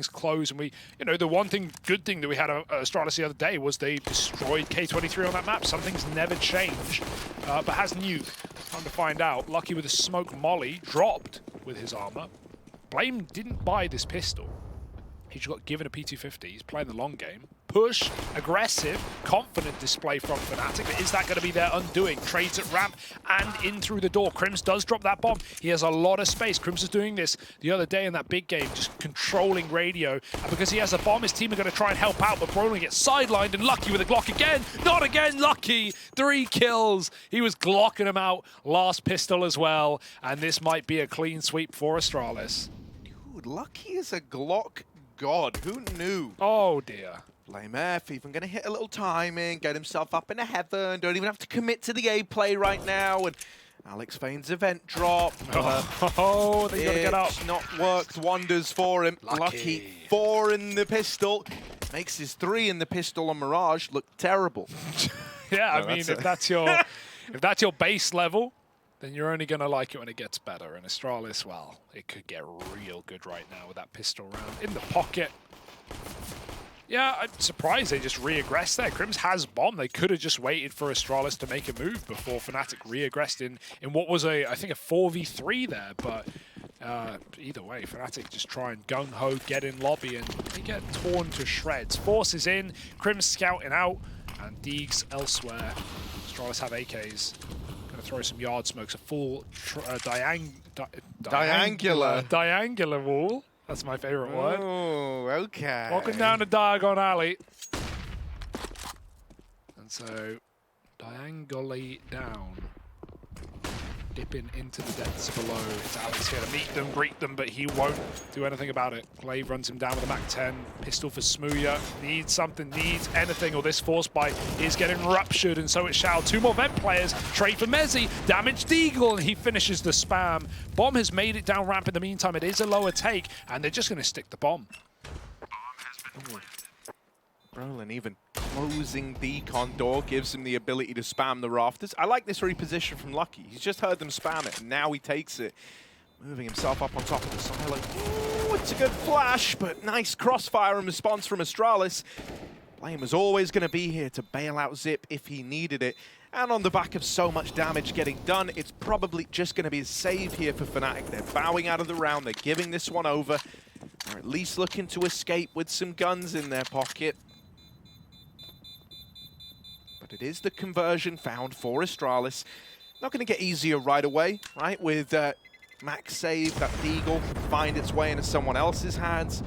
close, and we, you know, the good thing that we had at Astralis the other day was they destroyed K23 on that map. Some things never change, but has Nuke, time to find out. Lucky with a smoke molly, dropped with his armor. Blame didn't buy this pistol. He just got given a P250. He's playing the long game. Push, aggressive, confident display from Fnatic. But is that going to be their undoing? Trades at ramp and in through the door. Crims does drop that bomb. He has a lot of space. Crims was doing this the other day in that big game, just controlling radio. And because he has a bomb, his team are going to try and help out, but Brolin gets sidelined, and Lucky with a Glock again. Not again, Lucky. 3 kills. He was glocking him out. Last pistol as well. And this might be a clean sweep for Astralis. Dude, Lucky is a Glock god. Who knew? Oh, dear. Flame F even going to hit a little timing, get himself up into heaven, don't even have to commit to the A play right now, and Alex Fane's event drop. Oh, they got to get up. It's not worked wonders for him. Lucky 4 in the pistol. Makes his 3 in the pistol on Mirage look terrible. Yeah, I mean, if that's your base level, then you're only going to like it when it gets better. And Astralis, well, it could get real good right now with that pistol round in the pocket. Yeah, I'm surprised they just re-aggressed there. Crims has bomb. They could have just waited for Astralis to make a move before Fnatic re-aggressed in what was I think a 4v3 there. But either way, Fnatic just try and gung-ho, get in lobby, and they get torn to shreds. Force is in, Crims scouting out, and Deegs elsewhere. Astralis have AKs. Gonna throw some yard smokes, a full diangular wall. That's my favorite word. Oh, okay. Walking down the Diagon Alley. And so, diagonally down. Dipping into the depths below. It's Alex here to meet them, greet them, but he won't do anything about it. Glaive runs him down with a Mac-10. Pistol for Smooya. Needs something, needs anything, or this force bite is getting ruptured, and so it shall. 2 more vent players. Trade for Mezzi. Damaged Deagle, and he finishes the spam. Bomb has made it down ramp in the meantime. It is a lower take, and they're just going to stick the bomb. Brolin even closing the con door gives him the ability to spam the rafters. I like this reposition from Lucky. He's just heard them spam it, and now he takes it. Moving himself up on top of the silo. Ooh, it's a good flash, but nice crossfire and response from Astralis. Blame was always going to be here to bail out Zip if he needed it. And on the back of so much damage getting done, it's probably just going to be a save here for Fnatic. They're bowing out of the round. They're giving this one over. They're at least looking to escape with some guns in their pocket. But it is the conversion found for Astralis. Not going to get easier right away, right? With Max save, that Deagle find its way into someone else's hands.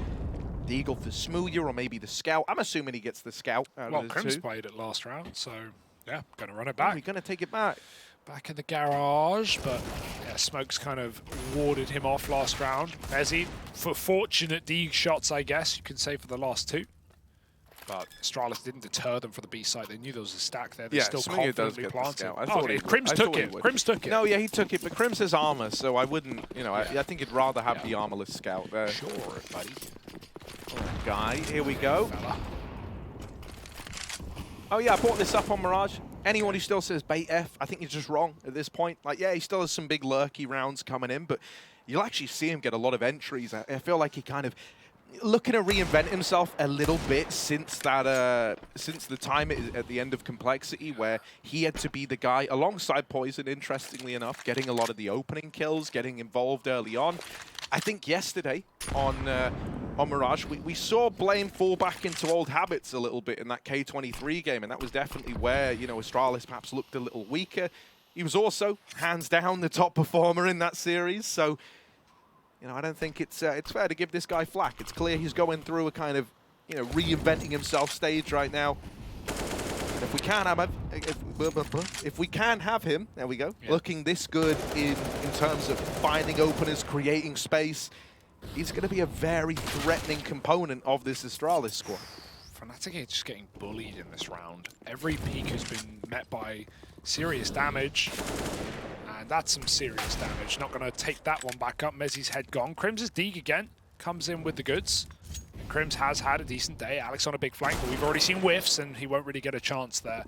Deagle for Smooya, or maybe the Scout. I'm assuming he gets the Scout out Well, of the Crims 2. played it last round, so yeah, going to run it back. We're going to take it back. Back in the garage, but yeah, Smokes kind of warded him off last round. Mezzi, for fortunate Deeg shots, I guess, you can say for the last 2. But Astralis didn't deter them for the B site. They knew there was a stack there. They still confidently planted. Crims took it. Crims took it. No, yeah, he took it, but Crims has armor, so I wouldn't, you know, I think he'd rather have the armorless Scout there. Sure, buddy. Guy, here we go. Fella. Oh yeah, I brought this up on Mirage. Anyone who still says bait F, I think he's just wrong at this point. Like, yeah, he still has some big lurky rounds coming in, but you'll actually see him get a lot of entries. I feel like he kind of looking to reinvent himself a little bit since that, since the time at the end of Complexity, where he had to be the guy alongside Poison. Interestingly enough, getting a lot of the opening kills, getting involved early on. I think yesterday on Mirage, we saw Blame fall back into old habits a little bit in that K23 game, and that was definitely where, you know, Astralis perhaps looked a little weaker. He was also hands down the top performer in that series, so. You know, I don't think it's fair to give this guy flack. It's clear he's going through a kind of, you know, reinventing himself stage right now. And if we can have him, there we go, looking this good in terms of finding openers, creating space, he's going to be a very threatening component of this Astralis squad. Fnatic are just getting bullied in this round. Every peak has been met by serious damage. And that's some serious damage. Not going to take that one back up. Mezzi's head gone. Crims' Deeg again. Comes in with the goods. And Crims has had a decent day. Alex on a big flank, but we've already seen whiffs, and he won't really get a chance there.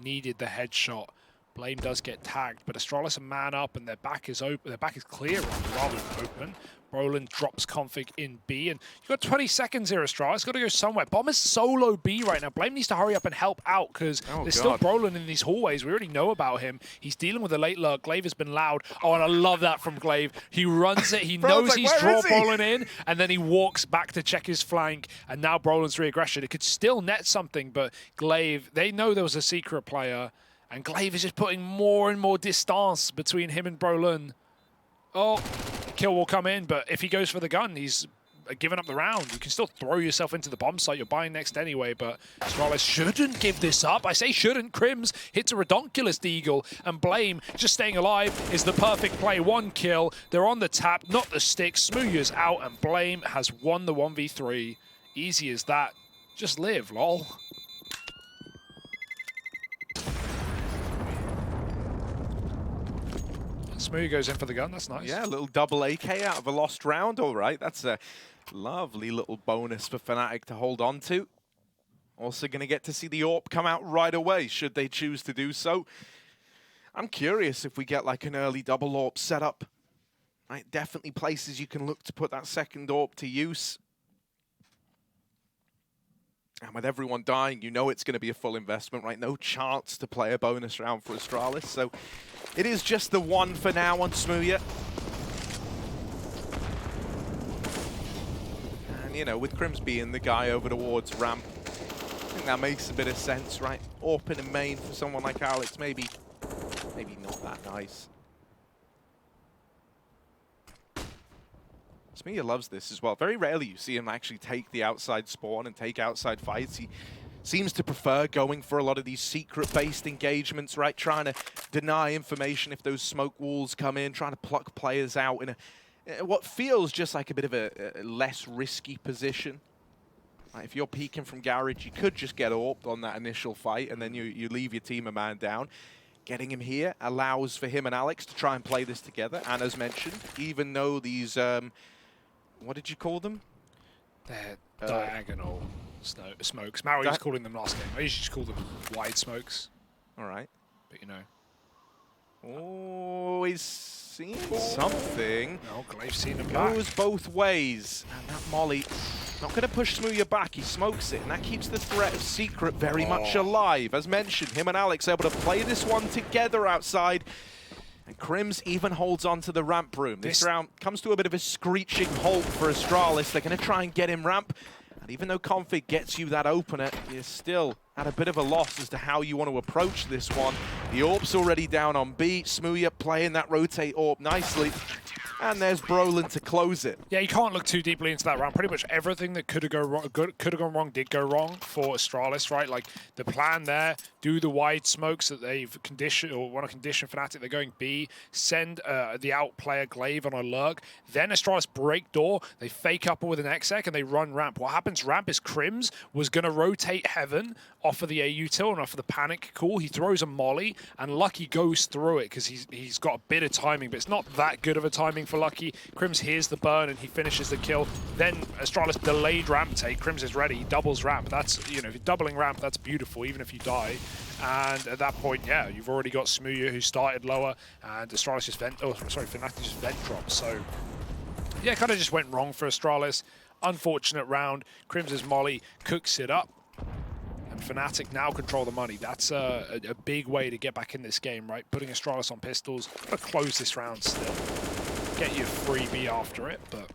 Needed the headshot. Blame does get tagged, but Astralis a man up, and their back is open. Their back is clear rather than open. Brolin drops config in B, and you've got 20 seconds here, Astralis. It's got to go somewhere. Bomb is solo B right now. Blame needs to hurry up and help out, because there's still Brolin in these hallways. We already know about him. He's dealing with a late lurk. Glaive has been loud. Oh, and I love that from Glaive. He runs it. He knows he's drawn Brolin in, and then he walks back to check his flank, and now Brolin's re-aggression. It could still net something, but Glaive, they know there was a secret player, and Glaive is just putting more and more distance between him and Brolin. Oh, kill will come in, but if he goes for the gun, he's giving up the round. You can still throw yourself into the bomb site. You're buying next anyway, but Astralis shouldn't give this up. I say shouldn't. Crims hits a redonkulous deagle, and Blame, just staying alive, is the perfect play. 1 kill. They're on the tap, not the stick. Smooya's out, and Blame has won the 1v3. Easy as that. Just live, lol. Smooya goes in for the gun, that's nice. Yeah, a little double AK out of a lost round, all right. That's a lovely little bonus for Fnatic to hold on to. Also going to get to see the AWP come out right away, should they choose to do so. I'm curious if we get like an early double AWP setup. Right, definitely places you can look to put that second AWP to use. And with everyone dying, you know it's going to be a full investment, right? No chance to play a bonus round for Astralis. So it is just the one for now on Smooya. And, you know, with Crims being the guy over towards ramp, I think that makes a bit of sense, right? Open and main for someone like Alex, maybe not that nice. Smooya loves this as well. Very rarely you see him actually take the outside spawn and take outside fights. He seems to prefer going for a lot of these secret-based engagements, right? Trying to deny information if those smoke walls come in, trying to pluck players out in what feels just like a bit of a less risky position. Right, if you're peeking from Garage, you could just get AWP'd on that initial fight, and then you leave your team a man down. Getting him here allows for him and Alex to try and play this together. And as mentioned, even though these... what did you call them? They're diagonal smokes. Maui was calling them last game. I usually just call them wide smokes. All right. But you know. Oh, he's seen something. No, Glaive's seen him Goes back. both ways. And that molly, not going to push Smooya back. He smokes it, and that keeps the threat of secret very much alive. As mentioned, him and Alex able to play this one together outside. And Crims even holds on to the ramp room. This round comes to a bit of a screeching halt for Astralis. They're going to try and get him ramp. And even though config gets you that opener, you're still at a bit of a loss as to how you want to approach this one. The AWP's already down on B. Smooya playing that rotate AWP nicely. And there's Brolin to close it. Yeah, you can't look too deeply into that round. Pretty much everything that could have gone wrong did go wrong for Astralis, right? Like the plan there, do the wide smokes that they've conditioned or want to condition Fnatic. They're going B, send the out player Glaive on a lurk. Then Astralis break door. They fake up with an exec and they run ramp. What happens ramp is Crims was going to rotate Heaven off of the AU tilt and off of the panic call. He throws a molly and Lucky goes through it because he's got a bit of timing, but it's not that good of a timing for Lucky. Crims hears the burn and he finishes the kill. Then Astralis delayed ramp take. Crims is ready. He doubles ramp. That's, you know, if you're doubling ramp, that's beautiful, even if you die. And at that point, yeah, you've already got Smooya who started lower, and Astralis just Fnatic just vent drops. So yeah, kind of just went wrong for Astralis. Unfortunate round. Crims' molly cooks it up. And Fnatic now control the money. That's a big way to get back in this game, right? Putting Astralis on pistols. Gotta close this round still. Get your freebie after it, but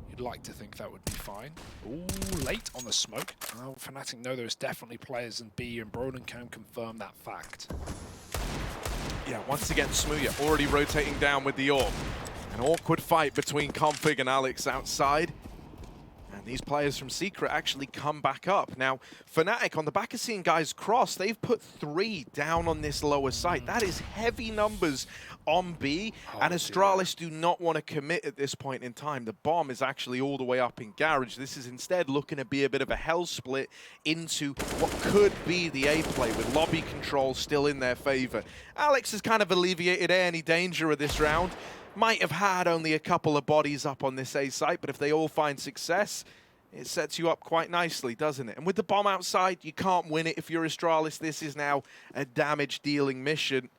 you'd like to think that would be fine. Ooh, late on the smoke. Oh, Fnatic know there's definitely players in B, and Brolin can confirm that fact. Yeah, once again, Smooya already rotating down with the AWP. An awkward fight between Config and Alex outside. And these players from Secret actually come back up. Now, Fnatic, on the back of seeing guys cross, they've put 3 down on this lower site. That is heavy numbers on B, and Astralis do not want to commit at this point in time. The bomb is actually all the way up in Garage. This is instead looking to be a bit of a hell split into what could be the A play, with lobby control still in their favor. Alex has kind of alleviated any danger of this round. Might have had only a couple of bodies up on this A site, but if they all find success, it sets you up quite nicely, doesn't it? And with the bomb outside, you can't win it if you're Astralis. This is now a damage-dealing mission.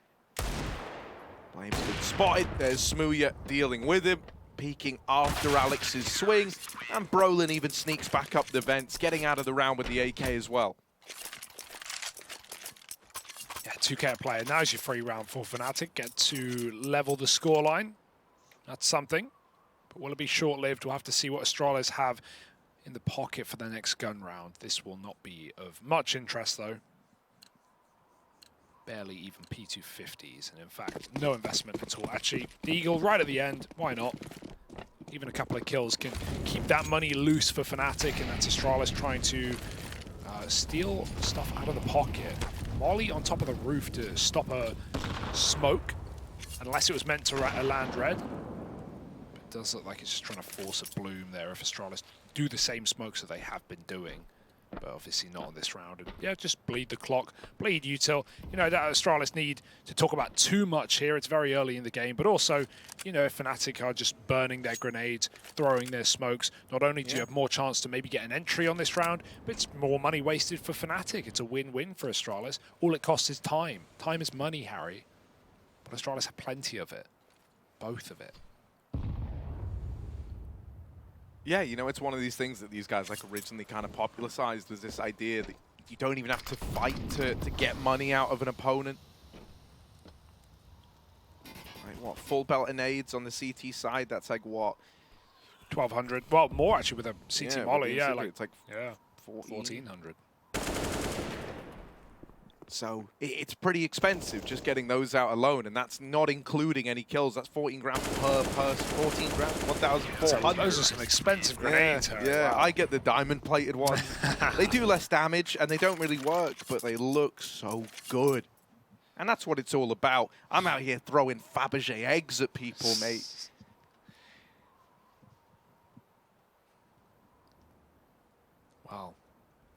Flames been spotted. There's Smooya dealing with him. peeking after Alex's swing, and Brolin even sneaks back up the vents, getting out of the round with the AK as well. Yeah, 2K player. Now's your free round for Fnatic. Get to level the scoreline. That's something. But will it be short-lived? We'll have to see what Astralis have in the pocket for the next gun round. This will not be of much interest, though. Barely even P250s, and in fact, no investment at all. Actually, the Eagle right at the end, why not? Even a couple of kills can keep that money loose for Fnatic, and that's Astralis trying to steal stuff out of the pocket. Molly on top of the roof to stop a smoke, unless it was meant to land red. But it does look like it's just trying to force a bloom there if Astralis do the same smokes that they have been doing. But obviously not on this round. And yeah, just bleed the clock, bleed util. You know, that Astralis need to talk about too much here. It's very early in the game, but also, you know, if Fnatic are just burning their grenades, throwing their smokes, not only do you have more chance to maybe get an entry on this round, but it's more money wasted for Fnatic. It's a win-win for Astralis. All it costs is time. Time is money, Harry. But Astralis have plenty of it. Both of it. Yeah, you know, it's one of these things that these guys like originally kind of popularized, was this idea that you don't even have to fight to get money out of an opponent. Like what, full belt and nades on the CT side, that's like what? 1,200, well, more actually with a CT molly, yeah, like, it's like 1,400. So it's pretty expensive just getting those out alone, and that's not including any kills. That's 14 grand per person, 14 grand, 1,400. Those are some expensive grenades. Yeah, wow. I get the diamond-plated ones. They do less damage, and they don't really work, but they look so good. And that's what it's all about. I'm out here throwing Fabergé eggs at people, mate. Wow.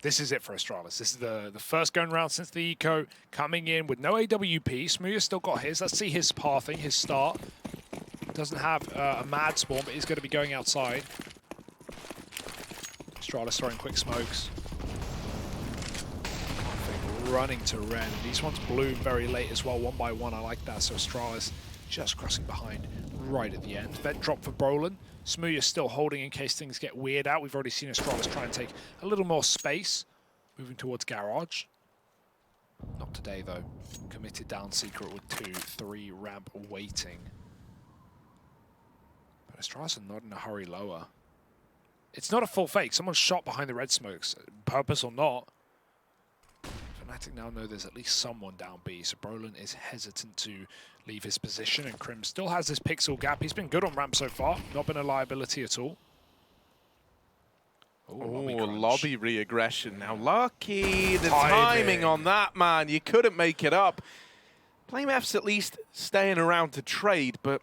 This is it for Astralis. This is the first going round since the eco, coming in with no AWP. Smooya's still got his. Let's see his pathing, his start. Doesn't have a mad spawn, but he's going to be going outside. Astralis throwing quick smokes. Running to red. And these ones bloom very late as well, one by one. I like that. So Astralis just crossing behind right at the end. Vent drop for Brolin. Smooya's still holding in case things get weird out. We've already seen Astralis try and take a little more space. Moving towards Garage. Not today, though. Committed down secret with 2-3 ramp waiting. But Astralis are not in a hurry lower. It's not a full fake. Someone's shot behind the red smokes, purpose or not. Fnatic now know there's at least someone down B, so Brolin is hesitant to leave his position, and Krim still has this pixel gap. He's been good on ramp so far, not been a liability at all. Oh, lobby re-aggression. Now, lucky the timing on that, man. You couldn't make it up. FlameF's at least staying around to trade, but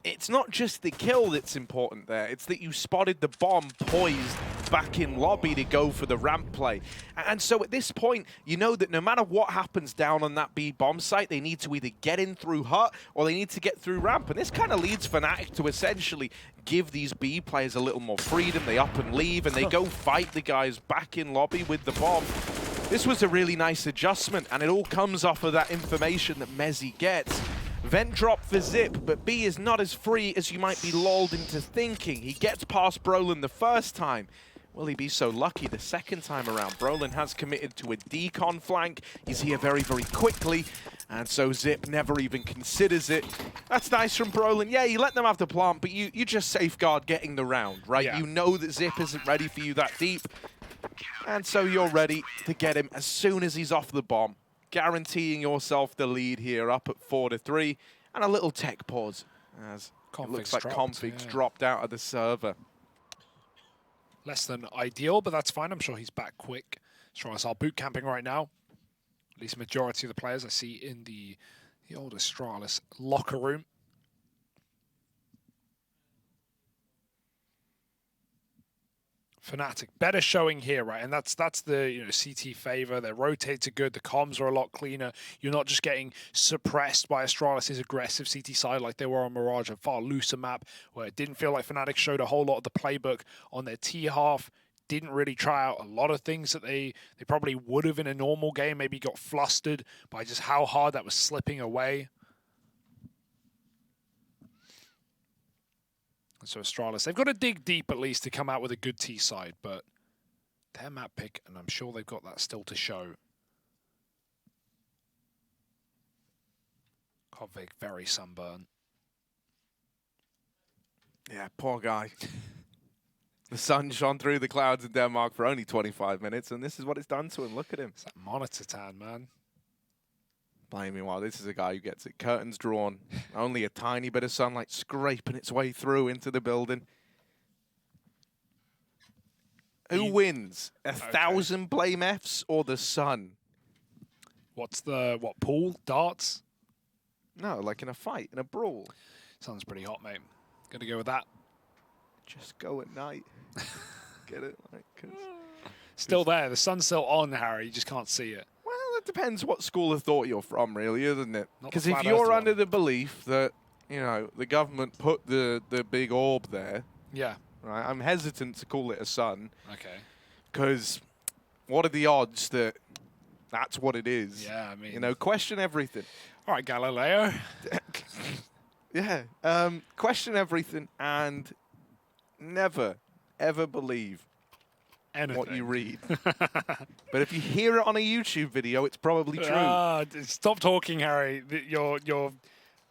it's not just the kill that's important there. It's that you spotted the bomb poised back in lobby to go for the ramp play. And so at this point, you know that no matter what happens down on that B bomb site, they need to either get in through hut or they need to get through ramp. And this kind of leads Fnatic to essentially give these B players a little more freedom. They up and leave and they go fight the guys back in lobby with the bomb. This was a really nice adjustment, and it all comes off of that information that Mezzy gets. Vent drop for Zip, but B is not as free as you might be lulled into thinking. He gets past Brolin the first time. Will he be so lucky the second time around? Brolin has committed to a decon flank. He's here very, very quickly, and so Zip never even considers it. That's nice from Brolin. Yeah, you let them have the plant, but you just safeguard getting the round, right? Yeah. You know that Zip isn't ready for you that deep, and so you're ready to get him as soon as he's off the bomb, guaranteeing yourself the lead here up at 4-3, and a little tech pause as it looks like Config's dropped out of the server. Less than ideal, but that's fine. I'm sure he's back quick. Astralis are boot camping right now. At least majority of the players I see in the old Astralis locker room. Fnatic, better showing here, right? And that's the CT favor. Their rotates are good. The comms are a lot cleaner. You're not just getting suppressed by Astralis' aggressive CT side like they were on Mirage, a far looser map where it didn't feel like Fnatic showed a whole lot of the playbook on their T half. Didn't really try out a lot of things that they probably would have in a normal game. Maybe got flustered by just how hard that was slipping away. So Astralis, they've got to dig deep at least to come out with a good T side, but their map pick, and I'm sure they've got that still to show. Kovik, very sunburned. Yeah, poor guy. The sun shone through the clouds in Denmark for only 25 minutes, and this is what it's done to him. Look at him. It's that monitor tan, man. Blaming while this is a guy who gets it. Curtains drawn. Only a tiny bit of sunlight scraping its way through into the building. Who wins? 1,000 blame Fs or the sun? What's the, pool? Darts? No, like in a fight, in a brawl. Sounds pretty hot, mate. Gonna go with that. Just go at night. Get it? Like, still there. The sun's still on, Harry. You just can't see it. well, it depends what school of thought you're from, really, isn't it? Not the Because if flat you're earth under one. the belief that, you know, the government put the big orb there, Yeah. right, I'm hesitant to call it a sun. Okay. Because what are the odds that that's what it is? Yeah, I mean... You know, question everything. All right, Galileo. Yeah. Question everything and never, ever believe Anything. what you read. But if you hear it on a YouTube video, it's probably true. Stop talking, Harry. You're,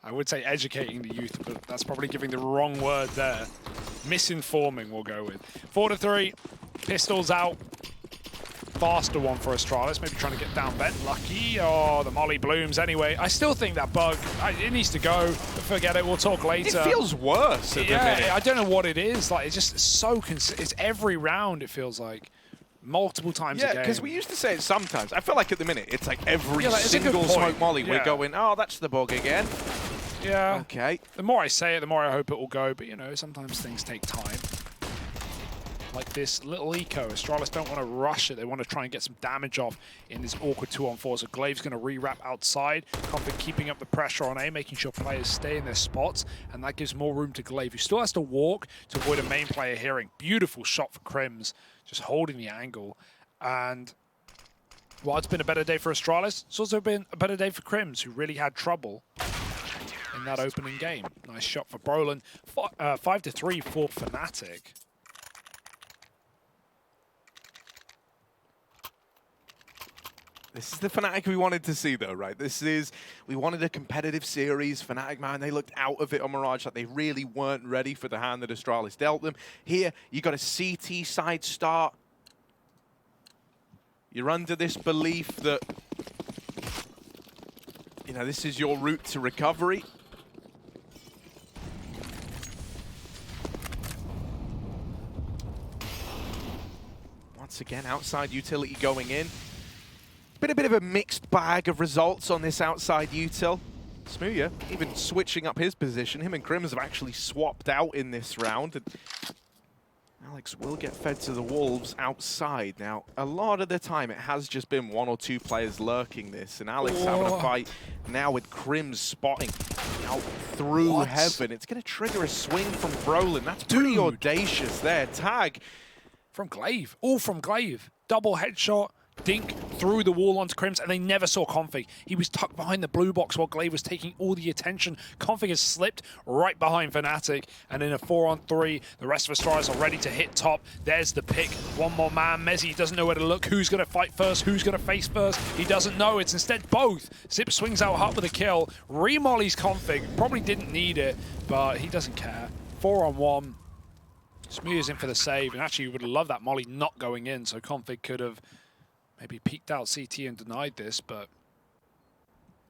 I would say educating the youth, but that's probably giving the wrong word there. Misinforming, we'll go with. 4-3, pistols out. Faster one for Astralis, maybe trying to get down vent. Lucky. Oh, the molly blooms anyway. I still think that bug, it needs to go. Forget it, we'll talk later. It feels worse at the minute. I don't know what it is. Like, it's just so it's every round, it feels like. Multiple times a game. Yeah, because we used to say it sometimes. I feel like at the minute, it's like every it's a good single point. smoke molly. Yeah. We're going, oh, that's the bug again. Yeah. Okay. The more I say it, the more I hope it will go. But, you know, sometimes things take time. Like this little eco. Astralis don't want to rush it. They want to try and get some damage off in this awkward 2-on-4. So Glaive's going to re-wrap outside. Config keeping up the pressure on A, making sure players stay in their spots. And that gives more room to Glaive, who still has to walk to avoid a main player hearing. Beautiful shot for Crims, just holding the angle. And while it's been a better day for Astralis, it's also been a better day for Crims, who really had trouble in that opening game. Nice shot for Brolin. 5-3 for Fnatic. This is the Fnatic we wanted to see, though, right? We wanted a competitive series. Fnatic, man, they looked out of it on Mirage. Like, they really weren't ready for the hand that Astralis dealt them. Here, you got a CT side start. You're under this belief that, you know, this is your route to recovery. Once again, outside utility going in. Been a bit of a mixed bag of results on this outside util. Smooya even switching up his position. Him and Crims have actually swapped out in this round. And Alex will get fed to the wolves outside. Now, a lot of the time, it has just been one or two players lurking this. And Alex having a fight now with Crims spotting out through heaven. It's going to trigger a swing from Brolin. That's pretty audacious there. Tag. From Glaive. All from Glaive. Double headshot. Dink through the wall onto Crims, and they never saw Config. He was tucked behind the blue box while Glaive was taking all the attention. Config has slipped right behind Fnatic, and in a 4-on-3, the rest of Astralis are ready to hit top. There's the pick. One more man. Mezzi doesn't know where to look. Who's going to fight first? Who's going to face first? He doesn't know. It's instead both. Zip swings out hot with a kill. Remollies Config. Probably didn't need it, but he doesn't care. 4-on-1. Smooya's in for the save, and actually, you would have loved that molly not going in, so Config could have maybe peeked out CT and denied this, but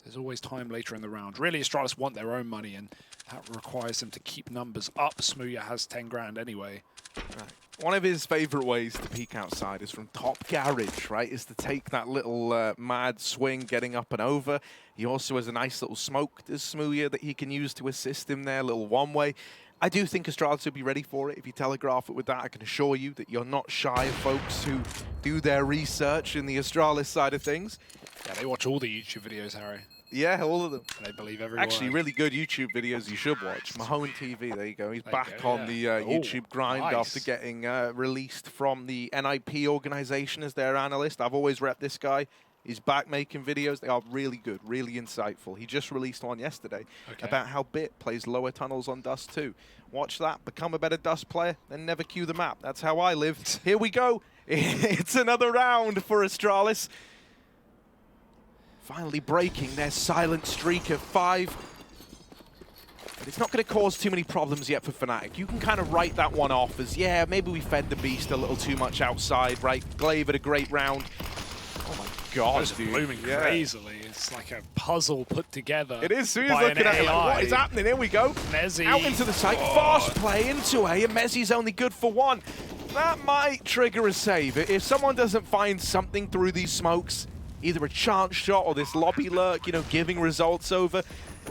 there's always time later in the round. Really, Astralis want their own money, and that requires them to keep numbers up. Smooya has 10 grand anyway. Right. One of his favorite ways to peek outside is from top garage, right? Is to take that little mad swing, getting up and over. He also has a nice little smoke, does Smooya, that he can use to assist him there, little one-way. I do think Astralis will be ready for it if you telegraph it with that. I can assure you that you're not shy of folks who do their research in the Astralis side of things. Yeah, they watch all the YouTube videos, Harry. Yeah, all of them. They believe every Actually, word. really good YouTube videos you should watch. Mahone TV, there you go. He's There back you go, on the YouTube grind nice. after getting released from the NIP organization as their analyst. I've always repped this guy. is back making videos. They are really good, really insightful. He just released one yesterday about how Bit plays lower tunnels on Dust 2. Watch that, become a better Dust player, then never queue the map. That's how I live. Here we go. It's another round for Astralis. Finally breaking their silent streak of 5. But it's not going to cause too many problems yet for Fnatic. You can kind of write that one off as, yeah, maybe we fed the beast a little too much outside, right? Glaive had a great round. Oh my god, it's blooming crazily. It's like a puzzle put together. It is. Suya's looking at it like, what is happening? Here we go. Mezzi. Out into the site. Fast play into A, and Mezzi's only good for 1. That might trigger a save. If someone doesn't find something through these smokes, either a chance shot or this lobby lurk, you know, giving results over,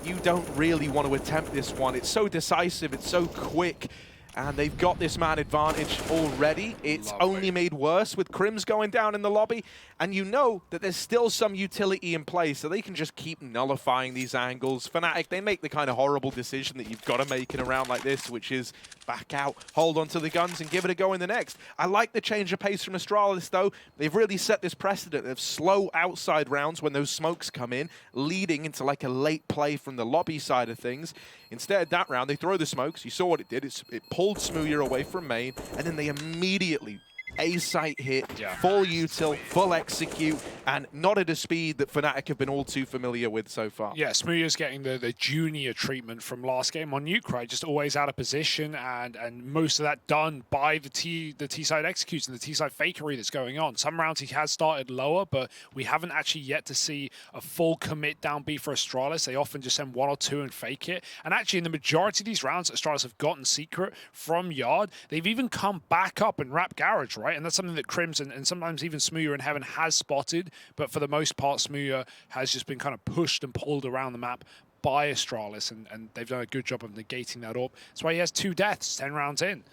you don't really want to attempt this one. It's so decisive, it's so quick, and they've got this man advantage already. It's only made worse with Crims going down in the lobby, and you know that there's still some utility in play, so they can just keep nullifying these angles. Fnatic, they make the kind of horrible decision that you've got to make in a round like this, which is back out, hold onto the guns, and give it a go in the next. I like the change of pace from Astralis, though. They've really set this precedent of slow outside rounds when those smokes come in, leading into like a late play from the lobby side of things. Instead, that round, they throw the smokes. You saw what it did. It pulled Smooya away from main, and then they immediately A-site hit, full util, full execute, and not at a speed that Fnatic have been all too familiar with so far. Yeah, Smooya's getting the junior treatment from last game on Nuke, right? Just always out of position, and most of that done by the T-side executes and the T-side fakery that's going on. Some rounds he has started lower, but we haven't actually yet to see a full commit down B for Astralis. They often just send 1 or 2 and fake it. And actually, in the majority of these rounds, Astralis have gotten secret from Yard. They've even come back up and wrap Garage, right? And that's something that Crims and sometimes even Smooya in Heaven has spotted, but for the most part, Smooya has just been kind of pushed and pulled around the map by Astralis, and they've done a good job of negating that up. That's why he has 2 deaths 10 rounds in.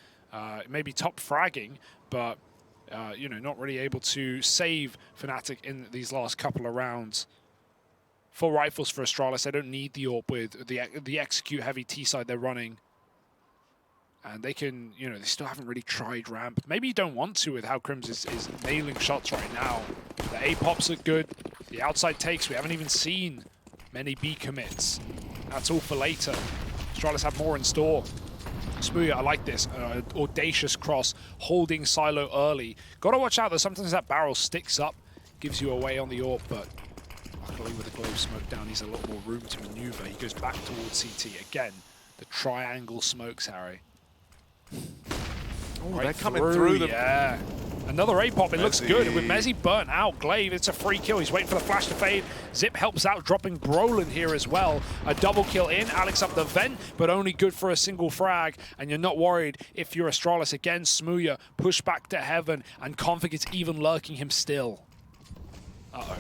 Maybe top fragging, but you know, not really able to save Fnatic in these last couple of rounds. 4 rifles for Astralis. They don't need the AWP with the execute heavy T side they're running. And they can, you know, they still haven't really tried ramp. Maybe you don't want to with how Crims is nailing shots right now. The A pops look good. The outside takes, we haven't even seen many B commits. That's all for later. Astralis have more in store. Smooya, I like this. Audacious cross, holding silo early. Gotta watch out though, sometimes that barrel sticks up, gives you away on the AWP, but luckily with the glow smoke down, he's a lot more room to maneuver. He goes back towards CT. Again, the triangle smokes, Harry. Oh, right, they're coming through them. Yeah. Another A-pop, it looks good. With Mezzi burnt out, Glaive, it's a free kill. He's waiting for the flash to fade. Zip helps out, dropping Brolin here as well. A double kill in, Alex up the vent, but only good for a single frag. And you're not worried if you're Astralis. Again, Smooya, push back to Heaven, and Config is even lurking him still. Uh-oh.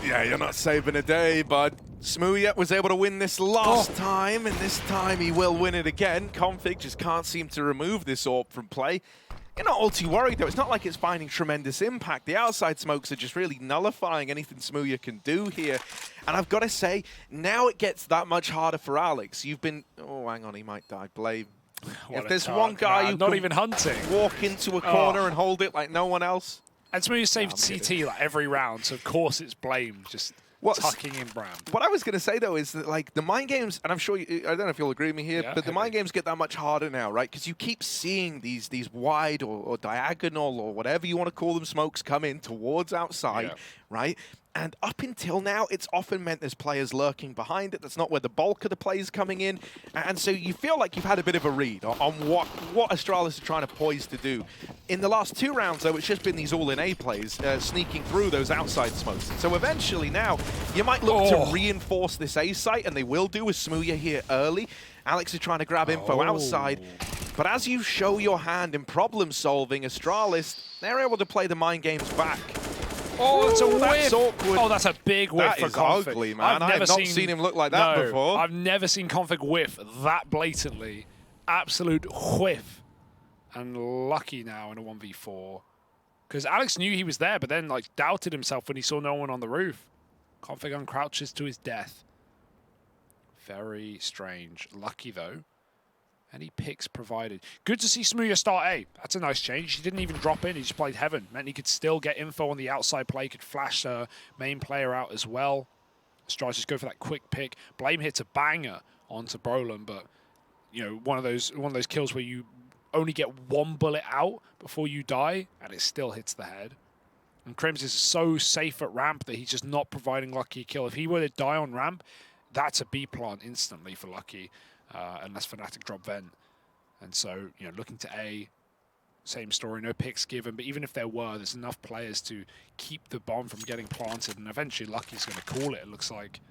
Yeah, you're not saving a day, bud. Smooya was able to win this last time, and this time he will win it again. Config just can't seem to remove this AWP from play. You're not all too worried, though. It's not like it's finding tremendous impact. The outside smokes are just really nullifying anything Smooya can do here. And I've got to say, now it gets that much harder for Alex. You've been... Oh, hang on, he might die. Blade. If there's one guy who not even hunting, walk into a corner and hold it like no one else... And Smooya saved CT like every round, so of course it's Blame just tucking in Bram. What I was going to say, though, is that like the mind games, and I'm sure, I don't know if you'll agree with me here, but the mind games get that much harder now, right? Because you keep seeing these wide or diagonal or whatever you want to call them smokes come in towards outside, right? And up until now, it's often meant there's players lurking behind it. That's not where the bulk of the play is coming in. And so you feel like you've had a bit of a read on what Astralis are trying to poise to do. In the last 2 rounds, though, it's just been these all-in A plays, sneaking through those outside smokes. So eventually now, you might look to reinforce this A site, and they will do with Smooya here early. Alex is trying to grab info outside. But as you show your hand in problem-solving, Astralis, they're able to play the mind games back. Oh, it's a whiff. That's awkward. Oh, that's a big whiff for Config. That is ugly, man. I've not seen him look like that before. I've never seen Config whiff that blatantly. Absolute whiff. And lucky now in a 1v4. Because Alex knew he was there, but then like doubted himself when he saw no one on the roof. Config uncrouches to his death. Very strange. Lucky, though. Any picks provided. Good to see Smooya start A. That's a nice change. He didn't even drop in. He just played Heaven. Meant he could still get info on the outside play. Could flash main player out as well. Astralis just go for that quick pick. Blame hits a banger onto Brolin, but you know, one of those kills where you only get one bullet out before you die, and it still hits the head. And Crims is so safe at ramp that he's just not providing Lucky a kill. If he were to die on ramp, that's a B plant instantly for Lucky. Unless Fnatic drop Vent. And so, you know, looking to A, same story, no picks given, but even if there were, there's enough players to keep the bomb from getting planted, and eventually Lucky's going to call it, it looks like.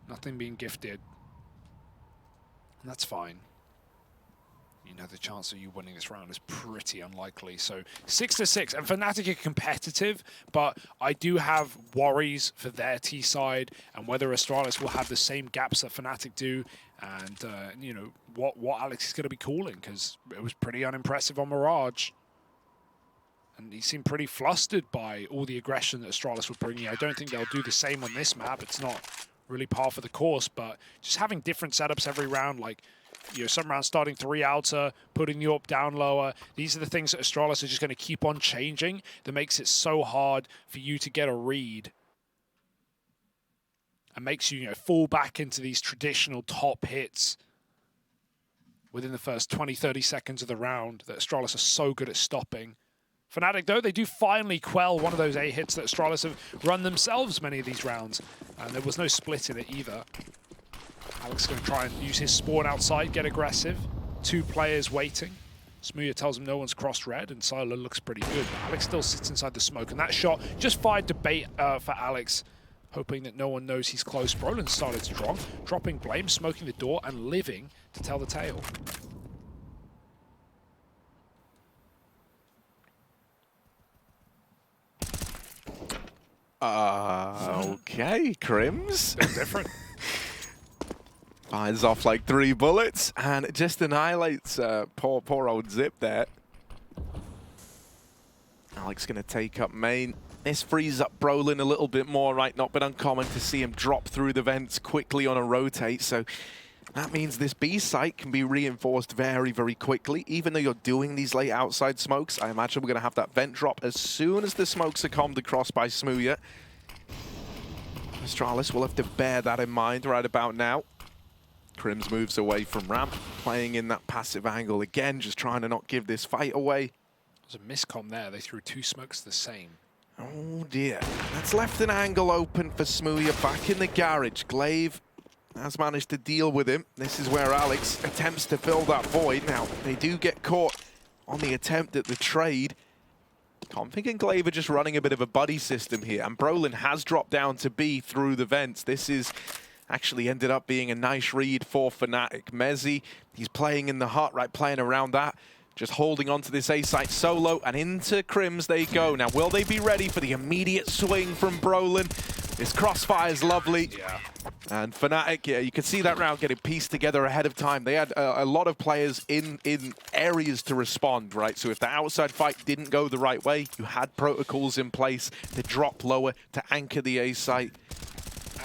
Nothing being gifted. And that's fine. You know, the chance of you winning this round is pretty unlikely. So 6-6, and Fnatic are competitive, but I do have worries for their T side and whether Astralis will have the same gaps that Fnatic do, and you know what Alex is going to be calling, because it was pretty unimpressive on Mirage, and he seemed pretty flustered by all the aggression that Astralis were bringing. I don't think they'll do the same on this map. It's not really par for the course, but just having different setups every round, like, you know, some rounds starting 3 outer, putting the AWP down lower. These are the things that Astralis are just going to keep on changing that makes it so hard for you to get a read. And makes you, fall back into these traditional top hits within the first 20, 30 seconds of the round that Astralis are so good at stopping. Fnatic, though, they do finally quell one of those A hits that Astralis have run themselves many of these rounds. And there was no split in it either. Alex is going to try and use his spawn outside, get aggressive. 2 players waiting. Smooya tells him no one's crossed red, and Silo looks pretty good. But Alex still sits inside the smoke, and that shot just fired to bait for Alex, hoping that no one knows he's close. Brolin started strong, dropping blame, smoking the door, and living to tell the tale. Okay, Crims. Bit different. Fires off like 3 bullets and just annihilates poor old Zip there. Alex going to take up main. This frees up Brolin a little bit more, right? Not been uncommon to see him drop through the vents quickly on a rotate, so that means this B site can be reinforced very, very quickly. Even though you're doing these late outside smokes, I imagine we're going to have that vent drop as soon as the smokes are calmed across by Smooya. Astralis will have to bear that in mind right about now. Crims moves away from ramp, playing in that passive angle again, just trying to not give this fight away. There's a miscomm there. They threw 2 smokes the same. Oh dear. That's left an angle open for Smooya back in the garage. Glaive has managed to deal with him. This is where Alex attempts to fill that void. Now, they do get caught on the attempt at the trade. Config and Glaive are just running a bit of a buddy system here, and Brolin has dropped down to B through the vents. This is actually ended up being a nice read for Fnatic. Mezzi, he's playing in the hut, right, playing around that. Just holding on to this A site solo, and into Crims they go. Now, will they be ready for the immediate swing from Brolin? This crossfire is lovely. Yeah. And Fnatic, yeah, you can see that round getting pieced together ahead of time. They had a lot of players in areas to respond, right? So if the outside fight didn't go the right way, you had protocols in place to drop lower, to anchor the A site.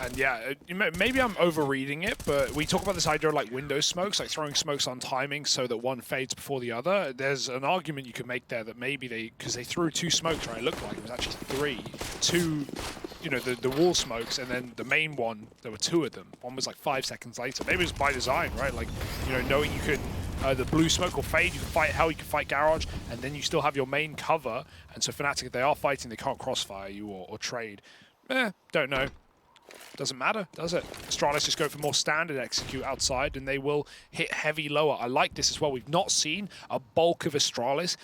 And yeah, maybe I'm overreading it, but we talk about this idea of like window smokes, like throwing smokes on timing so that one fades before the other. There's an argument you could make there that maybe because they threw 2 smokes, right? It looked like it was actually 3. 2, the wall smokes, and then the main one, there were 2 of them. One was like 5 seconds later. Maybe it was by design, right? Like, knowing you could, the blue smoke will fade, you can fight hell, you can fight garage, and then you still have your main cover. And so Fnatic, if they are fighting, they can't crossfire you or trade. Don't know. Doesn't matter, does it? Astralis just go for more standard execute outside, and they will hit heavy lower. I like this as well. We've not seen a bulk of Astralis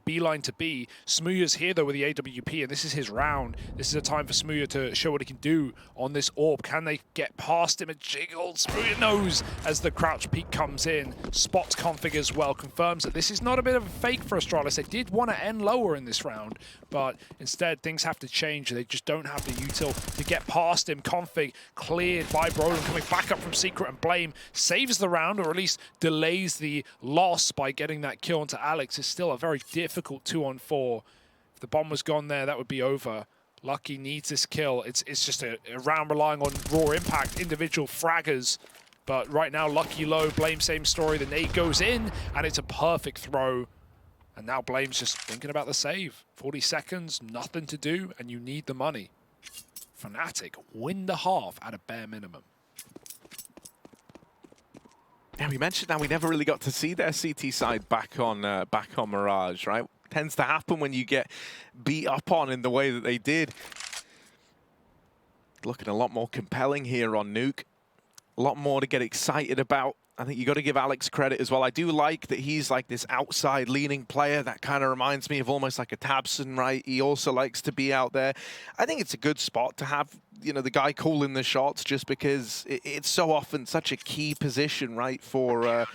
beeline to B. Smooya's here, though, with the AWP, and this is his round. This is a time for Smooya to show what he can do on this AWP. Can they get past him? A jiggle. Smooya knows as the crouch peek comes in. Spots config as well. Confirms that this is not a bit of a fake for Astralis. They did want to end lower in this round, but instead things have to change. They just don't have the util to get past him. Config cleared by Brolin, coming back up from Secret, and Blame saves the round, or at least delays the loss by getting that kill onto Alex. It's still a very difficult 2-on-4. If the bomb was gone there, that would be over. Lucky needs this kill. It's just a round relying on raw impact, individual fraggers, But right now, Lucky low, Blame same story. The nade goes in, and it's a perfect throw. And now Blame's just thinking about the save. 40 seconds, nothing to do, and you need the money. Fnatic win the half at a bare minimum. Yeah, we mentioned that we never really got to see their CT side back on Mirage, right? Tends to happen when you get beat up on in the way that they did. Looking a lot more compelling here on Nuke. A lot more to get excited about. I think you got to give Alex credit as well. I do like that he's like this outside leaning player that kind of reminds me of almost like a Tabson, right? He also likes to be out there. I think it's a good spot to have, you know, the guy calling the shots, just because it's so often such a key position, right? For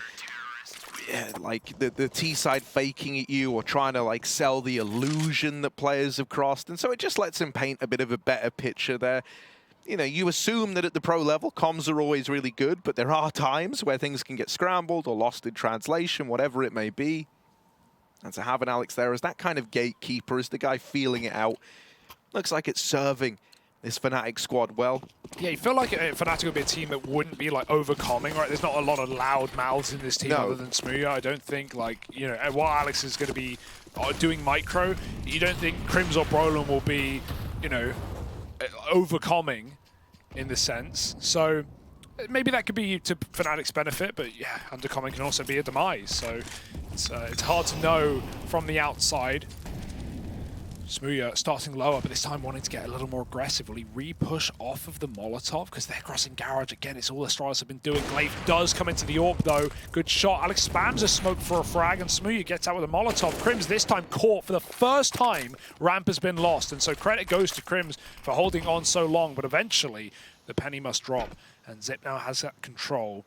like the T side faking at you or trying to like sell the illusion that players have crossed. And so it just lets him paint a bit of a better picture there. You know, you assume that at the pro level, comms are always really good, but there are times where things can get scrambled or lost in translation, whatever it may be. And to have an Alex there as that kind of gatekeeper, as the guy feeling it out, looks like it's serving this Fnatic squad well. Yeah, you feel like Fnatic would be a team that wouldn't be like overcoming, right? There's not a lot of loud mouths in this team other than Smooya. I don't think, like, you know, while Alex is going to be doing micro, you don't think Crims or Brolin will be, you know, overcoming in the sense. So maybe that could be to Fnatic's benefit, but yeah, undercoming can also be a demise. So it's hard to know from the outside. Smooya starting lower, but this time wanting to get a little more aggressive. Will he re-push off of the Molotov? Because they're crossing Garage again. It's all Astralis have been doing. Glaive does come into the AWP though. Good shot. Alex spams a smoke for a frag, and Smooya gets out with a Molotov. Crims this time caught for the first time. Ramp has been lost, and so credit goes to Crims for holding on so long, but eventually the penny must drop, and Zip now has that control.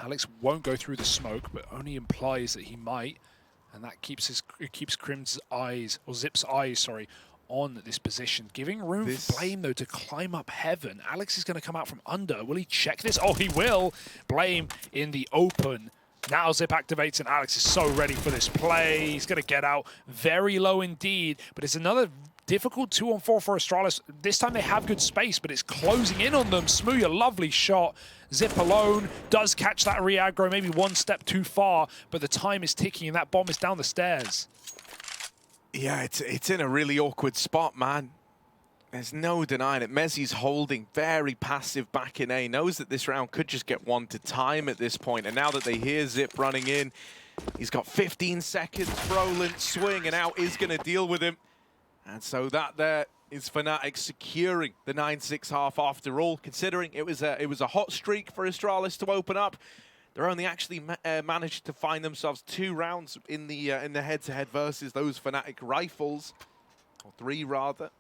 Alex won't go through the smoke, but only implies that he might. And that keeps Crim's eyes, or Zip's eyes, sorry, on this position. Giving room for Blame, though, to climb up heaven. Alex is going to come out from under. Will he check this? Oh, he will. Blame in the open. Now Zip activates, and Alex is so ready for this play. He's going to get out very low indeed. But it's another difficult 2-on-4 for Astralis. This time they have good space, but it's closing in on them. Smooya, lovely shot. Zip alone does catch that re-aggro, maybe one step too far, but the time is ticking and that bomb is down the stairs. Yeah, it's in a really awkward spot, man. There's no denying it. Mezzi's holding, very passive back in A. Knows that this round could just get one to time at this point. And now that they hear Zip running in, he's got 15 seconds. Brolin swing, and out is going to deal with him. And so that there is Fnatic securing the 9-6 half after all, considering it was a hot streak for Astralis to open up. They're only actually managed to find themselves 2 rounds in the head-to-head versus those Fnatic rifles, or 3 rather.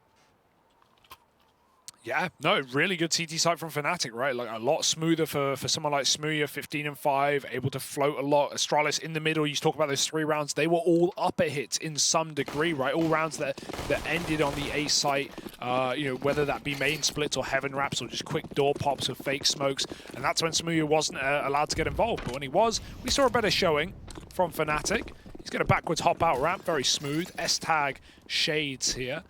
Yeah, no, really good CT side from Fnatic, right? Like a lot smoother for someone like Smooya, 15-5, able to float a lot. Astralis in the middle, you talk about those 3 rounds, they were all upper hits in some degree, right? All rounds that ended on the A site, you know, whether that be main splits or heaven wraps or just quick door pops or fake smokes. And that's when Smooya wasn't allowed to get involved. But when he was, we saw a better showing from Fnatic. He's going to backwards hop out ramp, very smooth. S-tag shades here.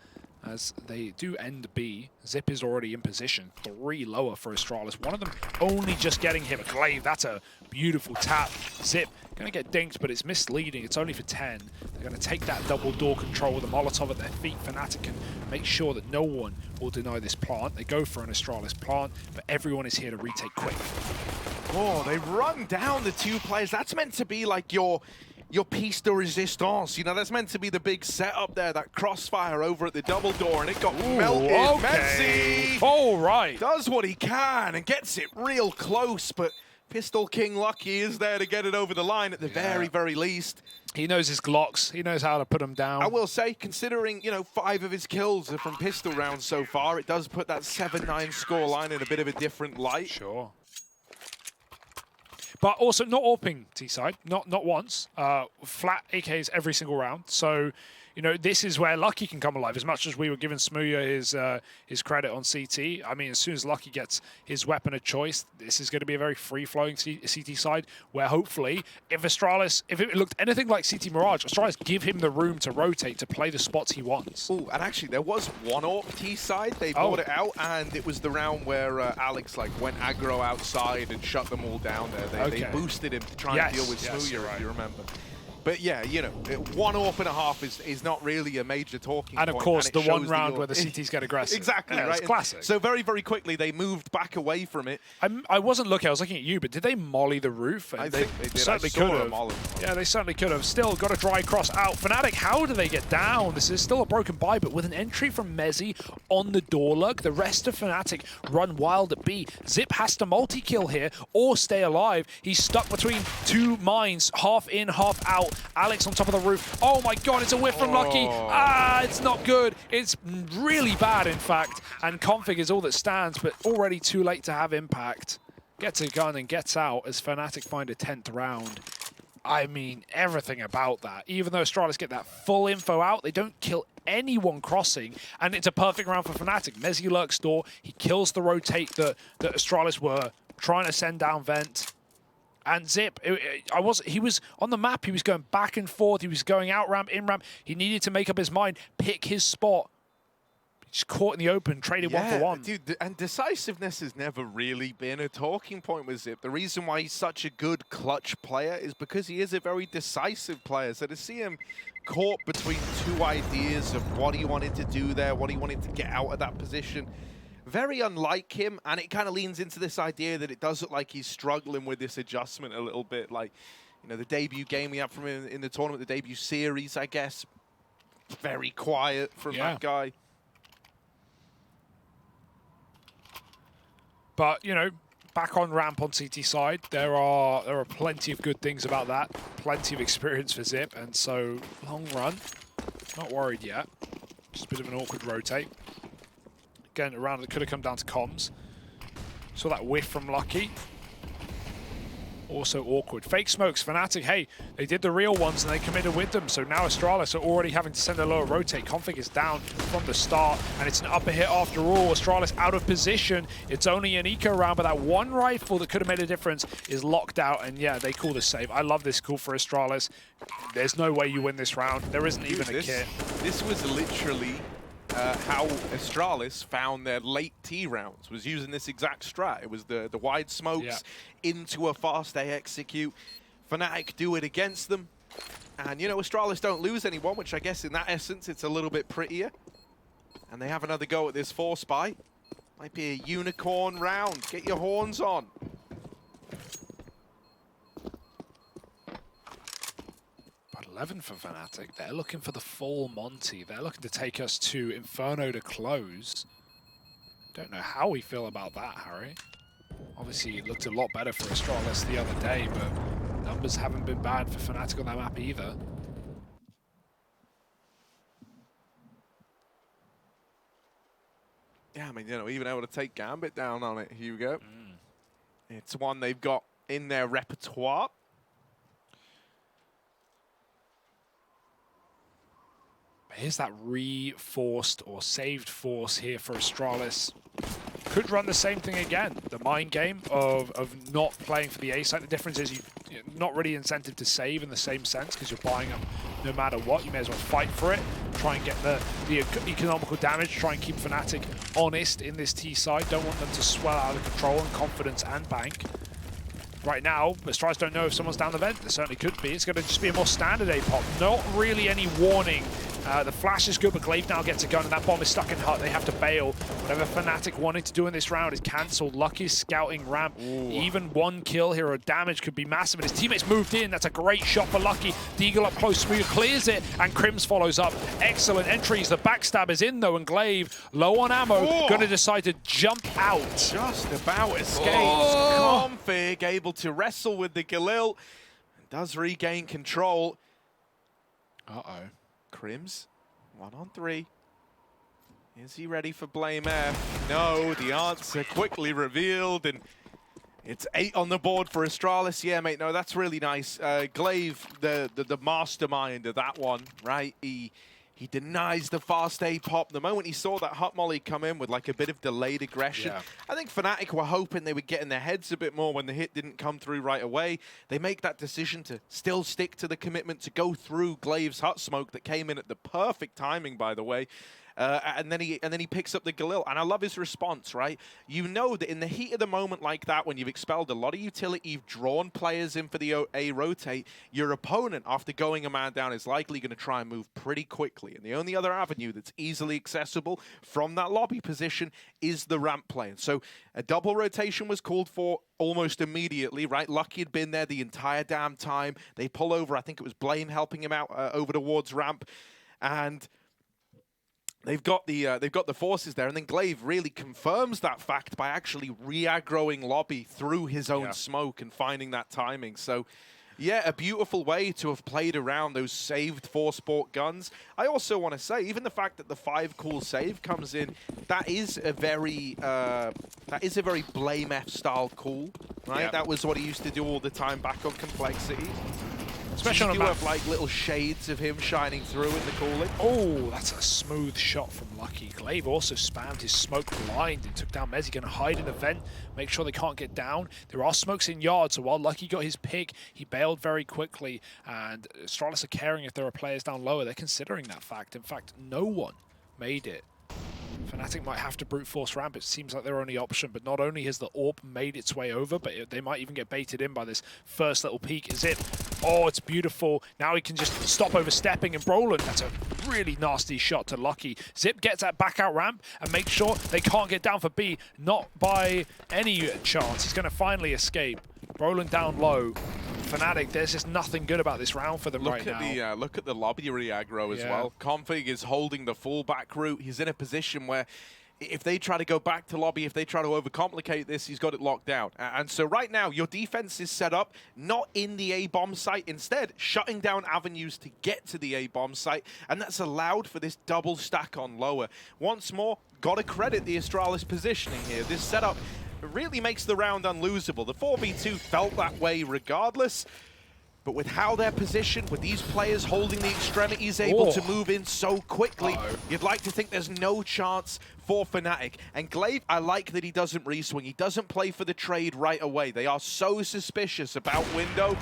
As they do end B, Zip is already in position. 3 lower for Astralis. One of them only just getting hit. But Glaive, that's a beautiful tap. Zip going to get dinked, but it's misleading. It's only for 10. They're going to take that double door control with a Molotov at their feet. Fnatic can make sure that no one will deny this plant. They go for an Astralis plant, but everyone is here to retake quick. Oh, they run down the 2 players. That's meant to be like your piece de resistance, you know, that's meant to be the big setup there, that crossfire over at the double door, and it got melted. Okay. Mezzi all right. does what he can and gets it real close, but Pistol King Lucky is there to get it over the line at the very, very least. He knows his Glocks. He knows how to put them down. I will say, considering, you know, 5 of his kills are from pistol rounds so far, it does put that 7-9 scoreline in a bit of a different light. Sure. But also not AWPing T-side, not once. Flat AKs every single round. So, you know, this is where Lucky can come alive. As much as we were giving Smooya his credit on CT, I mean, as soon as Lucky gets his weapon of choice, this is going to be a very free-flowing CT side, where hopefully, if it looked anything like CT Mirage, Astralis give him the room to rotate, to play the spots he wants. Oh, and actually, there was one AWP T side. They bought it out, and it was the round where Alex went aggro outside and shut them all down there. They boosted him to try and deal with Smooya, if you remember. But yeah, you know, 1 AWP and a half is not really a major talking point. And of course, the one round where the CTs get aggressive. Exactly, yeah, right? It's classic. So very, very quickly, they moved back away from it. I wasn't looking, I was looking at you, but did they molly the roof? I think they did. Certainly could have. Yeah, they certainly could have. Still got a dry cross out. Fnatic, how do they get down? This is still a broken buy, but with an entry from Mezzy on the door lug, the rest of Fnatic run wild at B. Zip has to multi-kill here or stay alive. He's stuck between 2 mines, half in, half out. Alex on top of the roof. Oh my god, it's a whiff from Lucky. Ah, it's not good. It's really bad, in fact. And config is all that stands, but already too late to have impact. Gets a gun and gets out as Fnatic find a 10th round. I mean, everything about that. Even though Astralis get that full info out, they don't kill anyone crossing, and it's a perfect round for Fnatic. Mezzy lurks door. He kills the rotate that Astralis were trying to send down vent. And Zip, he was on the map, he was going back and forth, he was going out ramp, in ramp. He needed to make up his mind, pick his spot. Just caught in the open, traded 1-for-1. Dude, and decisiveness has never really been a talking point with Zip. The reason why he's such a good clutch player is because he is a very decisive player. So to see him caught between 2 ideas of what he wanted to do there, what he wanted to get out of that position, very unlike him, and it kind of leans into this idea that it does look like he's struggling with this adjustment a little bit. Like, you know, the debut game we had from him in the tournament, the debut series, I guess, very quiet from that guy. But, you know, back on ramp on CT side, there are plenty of good things about that. Plenty of experience for Zip, and so long run, not worried yet. Just a bit of an awkward rotate. Again, a round that could have come down to comms. Saw that whiff from Lucky. Also awkward. Fake smokes, Fnatic, hey, they did the real ones and they committed with them. So now Astralis are already having to send a lower rotate. Config is down from the start, and it's an upper hit after all. Astralis out of position. It's only an eco round, but that one rifle that could have made a difference is locked out, and yeah, they call this save. I love this call for Astralis. There's no way you win this round. There isn't even a kit. This was literally how Astralis found their late T rounds, was using this exact strat. It was the wide smokes into a fast A execute. Fnatic do it against them. And, you know, Astralis don't lose anyone, which I guess in that essence, it's a little bit prettier. And they have another go at this 4-spy. Might be a unicorn round. Get your horns on. But 11 for Fnatic. They're looking for the full Monty. They're looking to take us to Inferno to close. Don't know how we feel about that, Harry. Obviously, it looked a lot better for Astralis the other day, but numbers haven't been bad for Fnatic on that map either. Yeah, I mean, you know, even able to take Gambit down on it. Here we go. It's one they've got in their repertoire. Here's that reforced or saved force here for Astralis. Could run the same thing again. The mind game of not playing for the A site. The difference is you're not really incentive to save in the same sense because you're buying up no matter what. You may as well fight for it. Try and get the economical damage. Try and keep Fnatic honest in this T side. Don't want them to swell out of control and confidence and bank. Right now, Astralis don't know if someone's down the vent. There certainly could be. It's going to just be a more standard A-pop. Not really any warning. The flash is good, but Glaive now gets a gun, and that bomb is stuck in hut. They have to bail. Whatever Fnatic wanted to do in this round is cancelled. Lucky's scouting ramp. Ooh. Even one kill here or damage could be massive, and his teammates moved in. That's a great shot for Lucky. Deagle up close, Smooya clears it, and Crims follows up. Excellent entries. The backstab is in, though, and Glaive, low on ammo, going to decide to jump out. Just about escapes. Config able to wrestle with the Galil. Does regain control. Uh-oh. Crims, 1-on-3. Is he ready for Blame F? No, the answer quickly revealed, and it's 8 on the board for Astralis. Yeah, mate, no, that's really nice. Glaive, the mastermind of that one, right? He He denies the fast A pop. The moment he saw that hot molly come in with like a bit of delayed aggression, I think Fnatic were hoping they would get in their heads a bit more when the hit didn't come through right away. They make that decision to still stick to the commitment to go through Glaive's hot smoke that came in at the perfect timing, by the way. And then he picks up the Galil, and I love his response, right? You know that in the heat of the moment like that, when you've expelled a lot of utility, you've drawn players in for the A rotate, your opponent, after going a man down, is likely going to try and move pretty quickly. And the only other avenue that's easily accessible from that lobby position is the ramp play. And so a double rotation was called for almost immediately, right? Lucky had been there the entire damn time. They pull over, I think it was Blame helping him out over towards ramp, and they've got the forces there, and then Glaive really confirms that fact by actually re-aggroing lobby through his own smoke and finding that timing. So, yeah, a beautiful way to have played around those saved Funspark guns. I also want to say, even the fact that the 5 cool save comes in, that is a very Blame F style call, right? Yeah. That was what he used to do all the time back on Complexity. Especially So on you a do map. have like little shades of him shining through in the cooling. Oh, that's a smooth shot from Lucky. Glaive also spammed his smoke blind and took down Mezzi. Going to hide in the vent, make sure they can't get down. There are smokes in yard, so while Lucky got his pick, he bailed very quickly. And Astralis are caring if there are players down lower. They're considering that fact. In fact, no one made it. Fnatic might have to brute force ramp. It seems like their only option, but not only has the AWP made its way over, but they might even get baited in by this first little peek. Is it? Oh, it's beautiful. Now he can just stop overstepping, and Brolin, that's a really nasty shot to Lucky. Zip gets that back out ramp and makes sure they can't get down for B, not by any chance. He's going to finally escape. Brolin down low. Fnatic, there's just nothing good about this round for them right now. Look at the lobby re-aggro as well. Config is holding the full back route. He's in a position where if they try to go back to lobby, if they try to overcomplicate this, he's got it locked down. And so right now, your defense is set up not in the A-bomb site, instead shutting down avenues to get to the A-bomb site, and that's allowed for this double stack on lower. Once more, got to credit the Astralis positioning here. This setup really makes the round unlosable. The 4v2 felt that way regardless, but with how they're positioned, with these players holding the extremities, able to move in so quickly, you'd like to think there's no chance for Fnatic. And Glaive, I like that he doesn't re-swing. He doesn't play for the trade right away. They are so suspicious about window,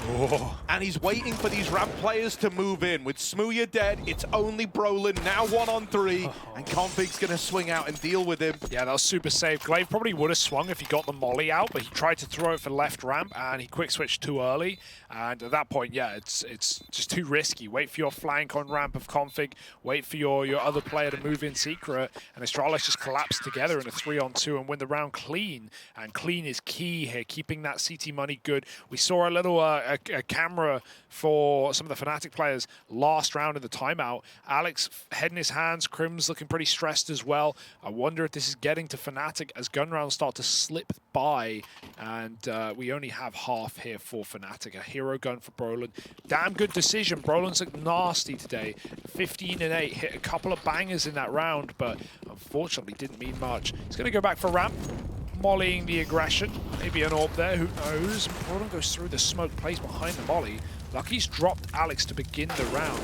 and he's waiting for these ramp players to move in. With Smooya dead, it's only Brolin, now 1-on-3, and Config's going to swing out and deal with him. Yeah, that was super safe. Glaive probably would have swung if he got the molly out, but he tried to throw it for left ramp, and he quick switched too early. And at that point, yeah, it's just too risky. Wait for your flank on ramp of Config, wait for your other player to move in secret, and Astralis just collapse together in a 3-on-2 and win the round clean. And clean is key here, keeping that CT money good. We saw a little a camera for some of the Fnatic players last round in the timeout. Alex head in his hands, Crim's looking pretty stressed as well. I wonder if this is getting to Fnatic as gun rounds start to slip by, and we only have half here for Fnatic. A hero gun for Brolin. Damn good decision. Brolin's looked nasty today. 15-8, hit a couple of bangers in that round, but unfortunately didn't mean much. He's going to go back for ramp, mollying the aggression. Maybe an AWP there, who knows? Brolin goes through the smoke, plays behind the molly. Lucky's dropped Alex to begin the round.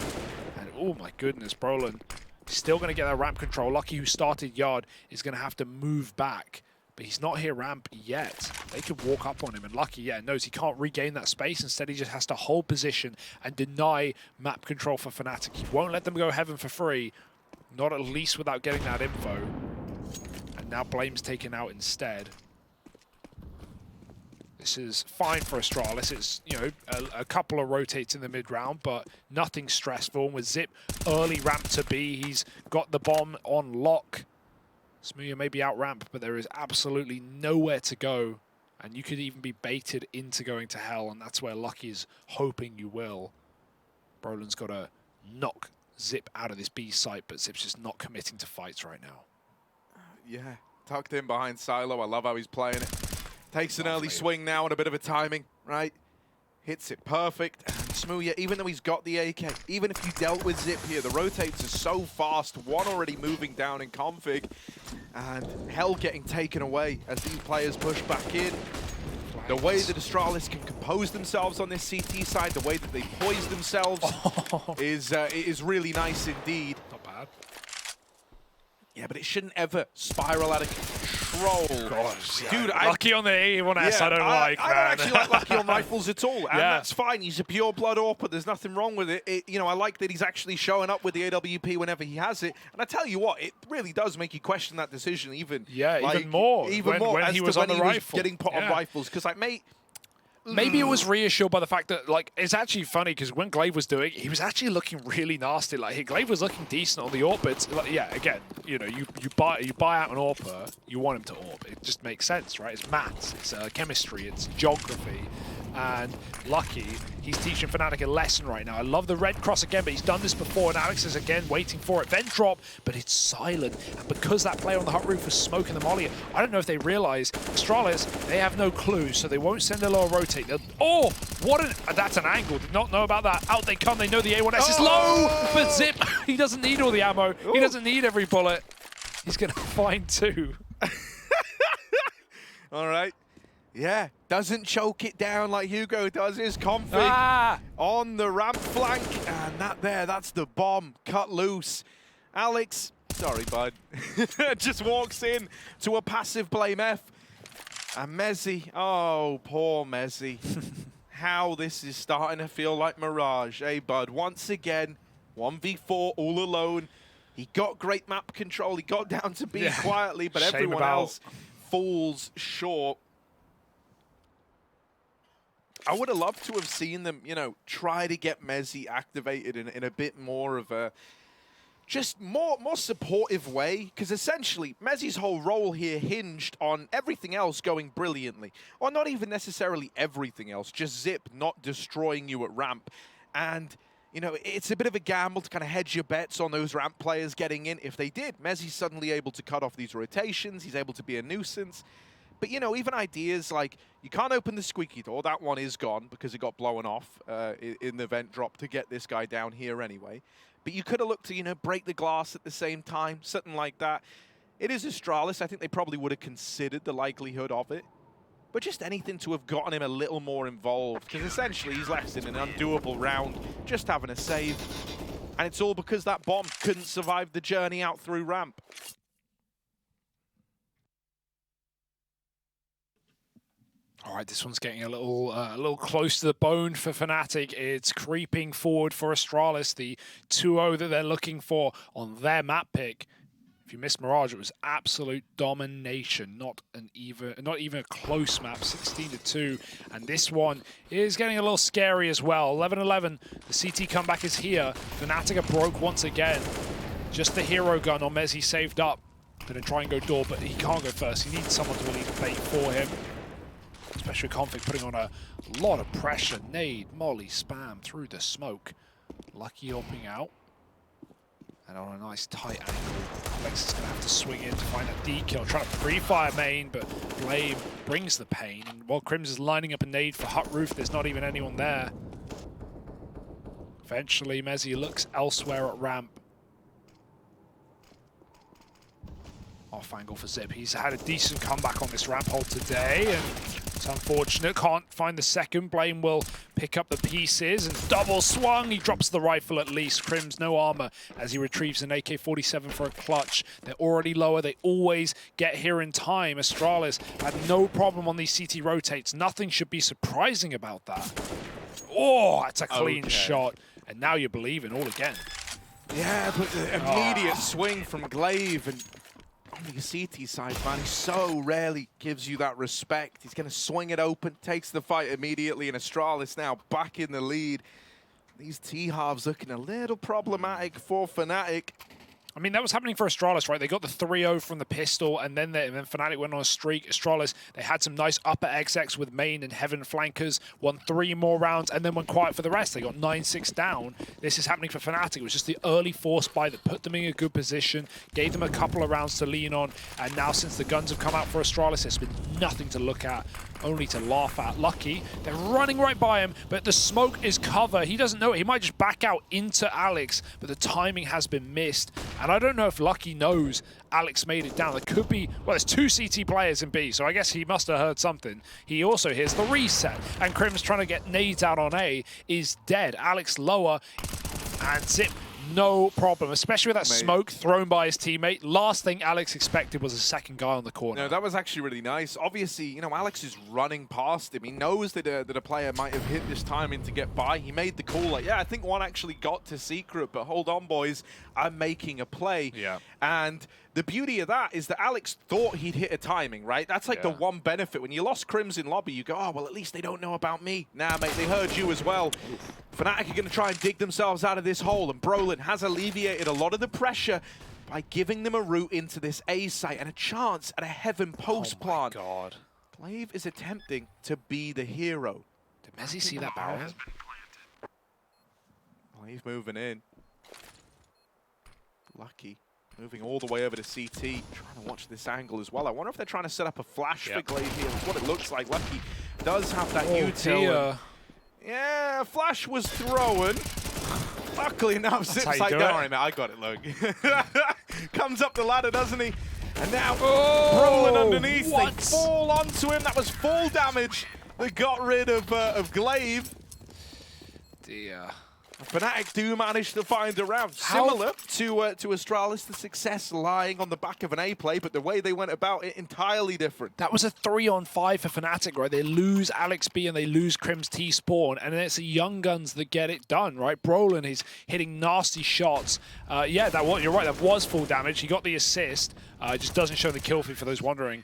And oh my goodness, Brolin still going to get that ramp control. Lucky, who started yard, is going to have to move back. But he's not here ramp yet. They could walk up on him, and Lucky, yeah, knows he can't regain that space. Instead, he just has to hold position and deny map control for Fnatic. He won't let them go heaven for free, not at least without getting that info. And now Blame's taken out instead. This is fine for Astralis. It's, you know, a couple of rotates in the mid-round, but nothing stressful. And with Zip early ramp to B, he's got the bomb on lock. Smooya may be out ramp, but there is absolutely nowhere to go. And you could even be baited into going to hell, and that's where Lucky is hoping you will. Brolin's got to knock Zip out of this B site, but Zip's just not committing to fights right now. Yeah, tucked in behind Silo. I love how he's playing it. Takes an early swing now and a bit of a timing, right? Hits it perfect. And Smooya, even though he's got the AK, even if you dealt with Zip here, the rotates are so fast. One already moving down in config, and hell getting taken away as these players push back in. The way that Astralis can compose themselves on this CT side, the way that they poise themselves is really nice indeed. Not Yeah, but it shouldn't ever spiral out of control. Gosh, Dude, Lucky on the A1S, I don't like, I man. don't actually like Lucky on rifles at all, and Yeah. that's fine. He's a pure blood AWP, there's nothing wrong with it. You know, I like that he's actually showing up with the AWP whenever he has it. And I tell you what, it really does make you question that decision even. Yeah, like, even more when as he to was when on the he was rifle. getting put on Yeah. rifles, because like, mate. Maybe it was reassured by the fact that, like, it's actually funny because when Glaive was doing, he was actually looking really nasty. Like, Glaive was looking decent on the AWP, but like, yeah, again, you know, you buy out an AWPer, you want him to AWP. It just makes sense, right? It's maths, it's chemistry, it's geography, and Lucky, he's teaching Fnatic a lesson right now. I love the red cross again, but he's done this before, and Alex is again waiting for it. Then drop, but it's silent, and because that player on the hut roof was smoking the molly, I don't know if they realize Astralis, they have no clue, so they won't send a lower rotate. Oh, that's an angle. Did not know about that. Out they come. They know the A1S is low, but Zip, he doesn't need all the ammo. He doesn't need every bullet. He's gonna find two. All right. Yeah, doesn't choke it down like Hugo does his config on the ramp flank. And that's the bomb cut loose. Alex, sorry, bud, just walks in to a passive blame F. And Mezzy, oh, poor Mezzy. How this is starting to feel like Mirage. Hey, bud, once again, 1v4 all alone. He got great map control. He got down to B quietly, but everyone else falls short. I would have loved to have seen them, you know, try to get Mezzy activated in a bit more of a, just more supportive way, because essentially Mezzy's whole role here hinged on everything else going brilliantly, or not even necessarily everything else, just Zip not destroying you at ramp. And, you know, it's a bit of a gamble to kind of hedge your bets on those ramp players getting in. If they did, Mezzy's suddenly able to cut off these rotations, he's able to be a nuisance. But, you know, even ideas like, you can't open the squeaky door, that one is gone because it got blown off in the vent drop to get this guy down here anyway. But you could have looked to, you know, break the glass at the same time, something like that. It is Astralis. I think they probably would have considered the likelihood of it. But just anything to have gotten him a little more involved, because essentially he's left in an undoable round, just having a save. And it's all because that bomb couldn't survive the journey out through ramp. All right, this one's getting a little close to the bone for Fnatic. It's creeping forward for Astralis, the 2-0 that they're looking for on their map pick. If you missed Mirage, it was absolute domination, not even a close map, 16-2. And this one is getting a little scary as well. 11-11, the CT comeback is here. Fnatic are broke once again. Just the hero gun on Mezzy saved up. Gonna try and go door, but he can't go first. He needs someone to really bait for him. Especially config putting on a lot of pressure. Nade, molly, spam through the smoke. Lucky helping out. And on a nice tight angle, Alex is going to have to swing in to find a D kill. Trying to pre-fire main, but Blame brings the pain. And while Crims is lining up a nade for hut roof, there's not even anyone there. Eventually, Mezzy looks elsewhere at ramp. Off angle for Zip. He's had a decent comeback on this ramp hold today, and it's unfortunate. Can't find the second. Blame will pick up the pieces and double swung. He drops the rifle at least. Crims no armor as he retrieves an AK-47 for a clutch. They're already lower. They always get here in time. Astralis had no problem on these CT rotates. Nothing should be surprising about that. Oh, that's a clean shot. And now you're believing all again. Yeah, but the immediate swing from Glaive, and on the CT side, man, he so rarely gives you that respect. He's going to swing it open, takes the fight immediately, and Astralis now back in the lead. These T-halves looking a little problematic for Fnatic. I mean, that was happening for Astralis, right? They got the 3-0 from the pistol, and then Fnatic went on a streak. Astralis, they had some nice upper XX with main and heaven flankers, won 3 more rounds, and then went quiet for the rest. They got 9-6 down. This is happening for Fnatic. It was just the early force buy that put them in a good position, gave them a couple of rounds to lean on, and now since the guns have come out for Astralis, there's been nothing to look at, only to laugh at. Lucky, they're running right by him, but the smoke is cover. He doesn't know it. He might just back out into Alex, but the timing has been missed. And I don't know if Lucky knows Alex made it down. There could be, well, there's 2 CT players in B, so I guess he must have heard something. He also hears the reset, and Crim's trying to get nades out on A, is dead. Alex lower, and Zip no problem, especially with that smoke thrown by his teammate. Last thing Alex expected was a second guy on the corner. No, that was actually really nice. Obviously, you know, Alex is running past him. He knows that a player might have hit this timing to get by. He made the call like, yeah, I think one actually got to Secret, but hold on, boys, I'm making a play. Yeah. And the beauty of that is that Alex thought he'd hit a timing, right? That's like the one benefit. When you lost Crims in lobby, you go, oh, well, at least they don't know about me. Nah, mate, they heard you as well. Fnatic are going to try and dig themselves out of this hole, and Brolin has alleviated a lot of the pressure by giving them a route into this A site and a chance at a heaven post plant. Oh my God. Glaive is attempting to be the hero. Did Messi see that barrel? Glaive moving in. Lucky. Moving all the way over to CT, trying to watch this angle as well. I wonder if they're trying to set up a flash for Glaive here. That's what it looks like. Lucky does have that util. Yeah, flash was thrown. Luckily enough, Zip's like, don't worry, mate, I got it, look. Comes up the ladder, doesn't he? And now, Brolin underneath. They fall onto him. That was full damage that got rid of Glaive. Dear. Fnatic do manage to find a round. Similar to Astralis, the success lying on the back of an A play, but the way they went about it entirely different. That was a 3-on-5 for Fnatic, right? They lose Alex B and they lose Crims T spawn, and then it's the young guns that get it done, right? Brolin is hitting nasty shots. Yeah, you're right, that was full damage. He got the assist. It just doesn't show the kill feed for those wondering.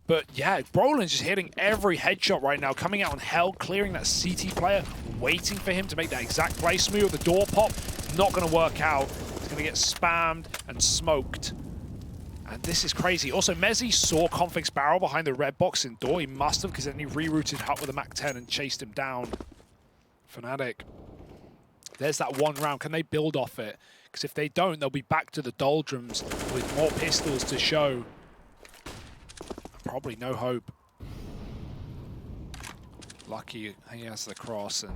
But yeah, Brolin's just hitting every headshot right now, coming out on Hell, clearing that CT player, waiting for him to make that exact play. Smooth, the door pop, not going to work out. He's going to get spammed and smoked. And this is crazy. Also, Mezzi saw Config's barrel behind the red box in door. He must have, because then he rerouted up with a Mac-10 and chased him down. Fnatic. There's that one round. Can they build off it? Because if they don't, they'll be back to the doldrums with more pistols to show. Probably no hope. Lucky he has the cross, and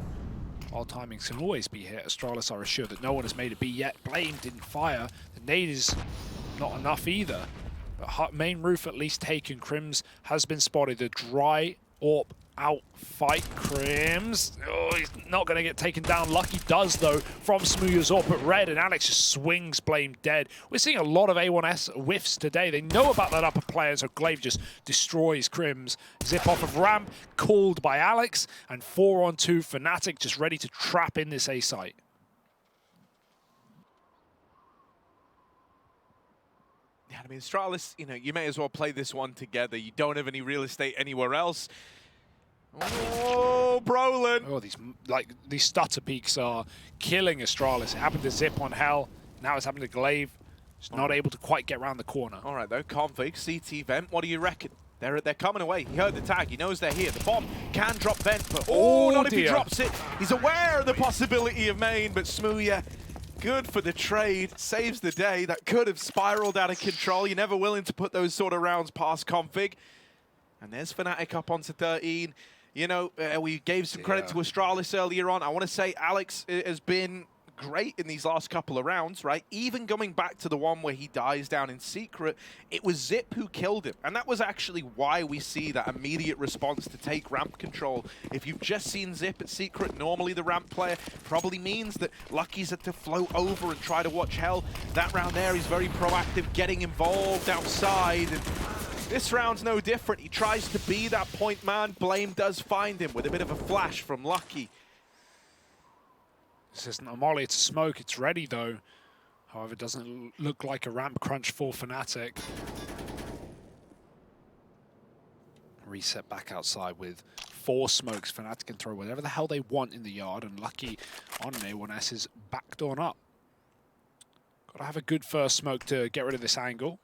while timings can always be hit, Astralis are assured that no one has made a B yet. Blame didn't fire. The nade is not enough either. But main roof at least taken. Crims has been spotted. The dry AWP out fight Crims. Oh, he's not going to get taken down. Lucky does, though, from Smooth's AWP at red, and Alex just swings Blame dead. We're seeing a lot of A1S whiffs today. They know about that upper player, so Glaive just destroys Crims. Zip off of ramp, called by Alex, and 4-on-2 Fnatic just ready to trap in this A site. Yeah, I mean, Astralis, you know, you may as well play this one together. You don't have any real estate anywhere else. Oh, Brolin. Oh, these stutter peaks are killing Astralis. It happened to Zip on Hell. Now it's happened to Glaive. Just not able to quite get around the corner. All right, though. Config, CT vent. What do you reckon? They're coming away. He heard the tag. He knows they're here. The bomb can drop vent, but not if he drops it. He's aware of the possibility of main, but Smooya, good for the trade. Saves the day. That could have spiraled out of control. You're never willing to put those sort of rounds past Config. And there's Fnatic up onto 13. You know, we gave some credit to Astralis earlier on. I want to say Alex has been great in these last couple of rounds, right? Even going back to the one where he dies down in Secret, it was Zip who killed him. And that was actually why we see that immediate response to take ramp control. If you've just seen Zip at Secret, normally the ramp player probably means that Lucky's had to float over and try to watch Hell. That round there, he's very proactive, getting involved outside. And this round's no different. He tries to be that point man. Blame does find him with a bit of a flash from Lucky. This isn't a molly, it's a smoke. It's ready, though. However, it doesn't look like a ramp crunch for Fnatic. Reset back outside with 4 smokes. Fnatic can throw whatever the hell they want in the yard, and Lucky on an A1S is backed on up. Got to have a good first smoke to get rid of this angle.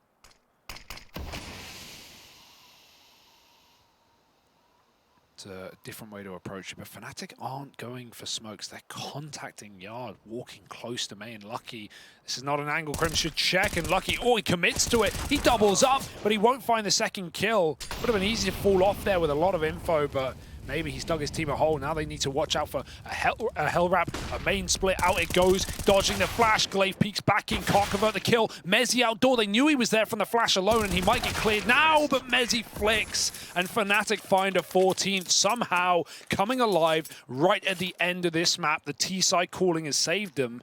A different way to approach it, but Fnatic aren't going for smokes. They're contacting yard, walking close to main. Lucky, this is not an angle Crims should check, and Lucky, he commits to it. He doubles up, but he won't find the second kill. Would have been easy to fall off there with a lot of info, but maybe he's dug his team a hole. Now they need to watch out for a hell wrap, a main split. Out it goes, dodging the flash. Glaive peeks back in, can't convert the kill. Mezzi outdoor. They knew he was there from the flash alone, and he might get cleared now, but Mezzi flicks, and Fnatic find a 14th, somehow coming alive right at the end of this map. The T-side calling has saved them,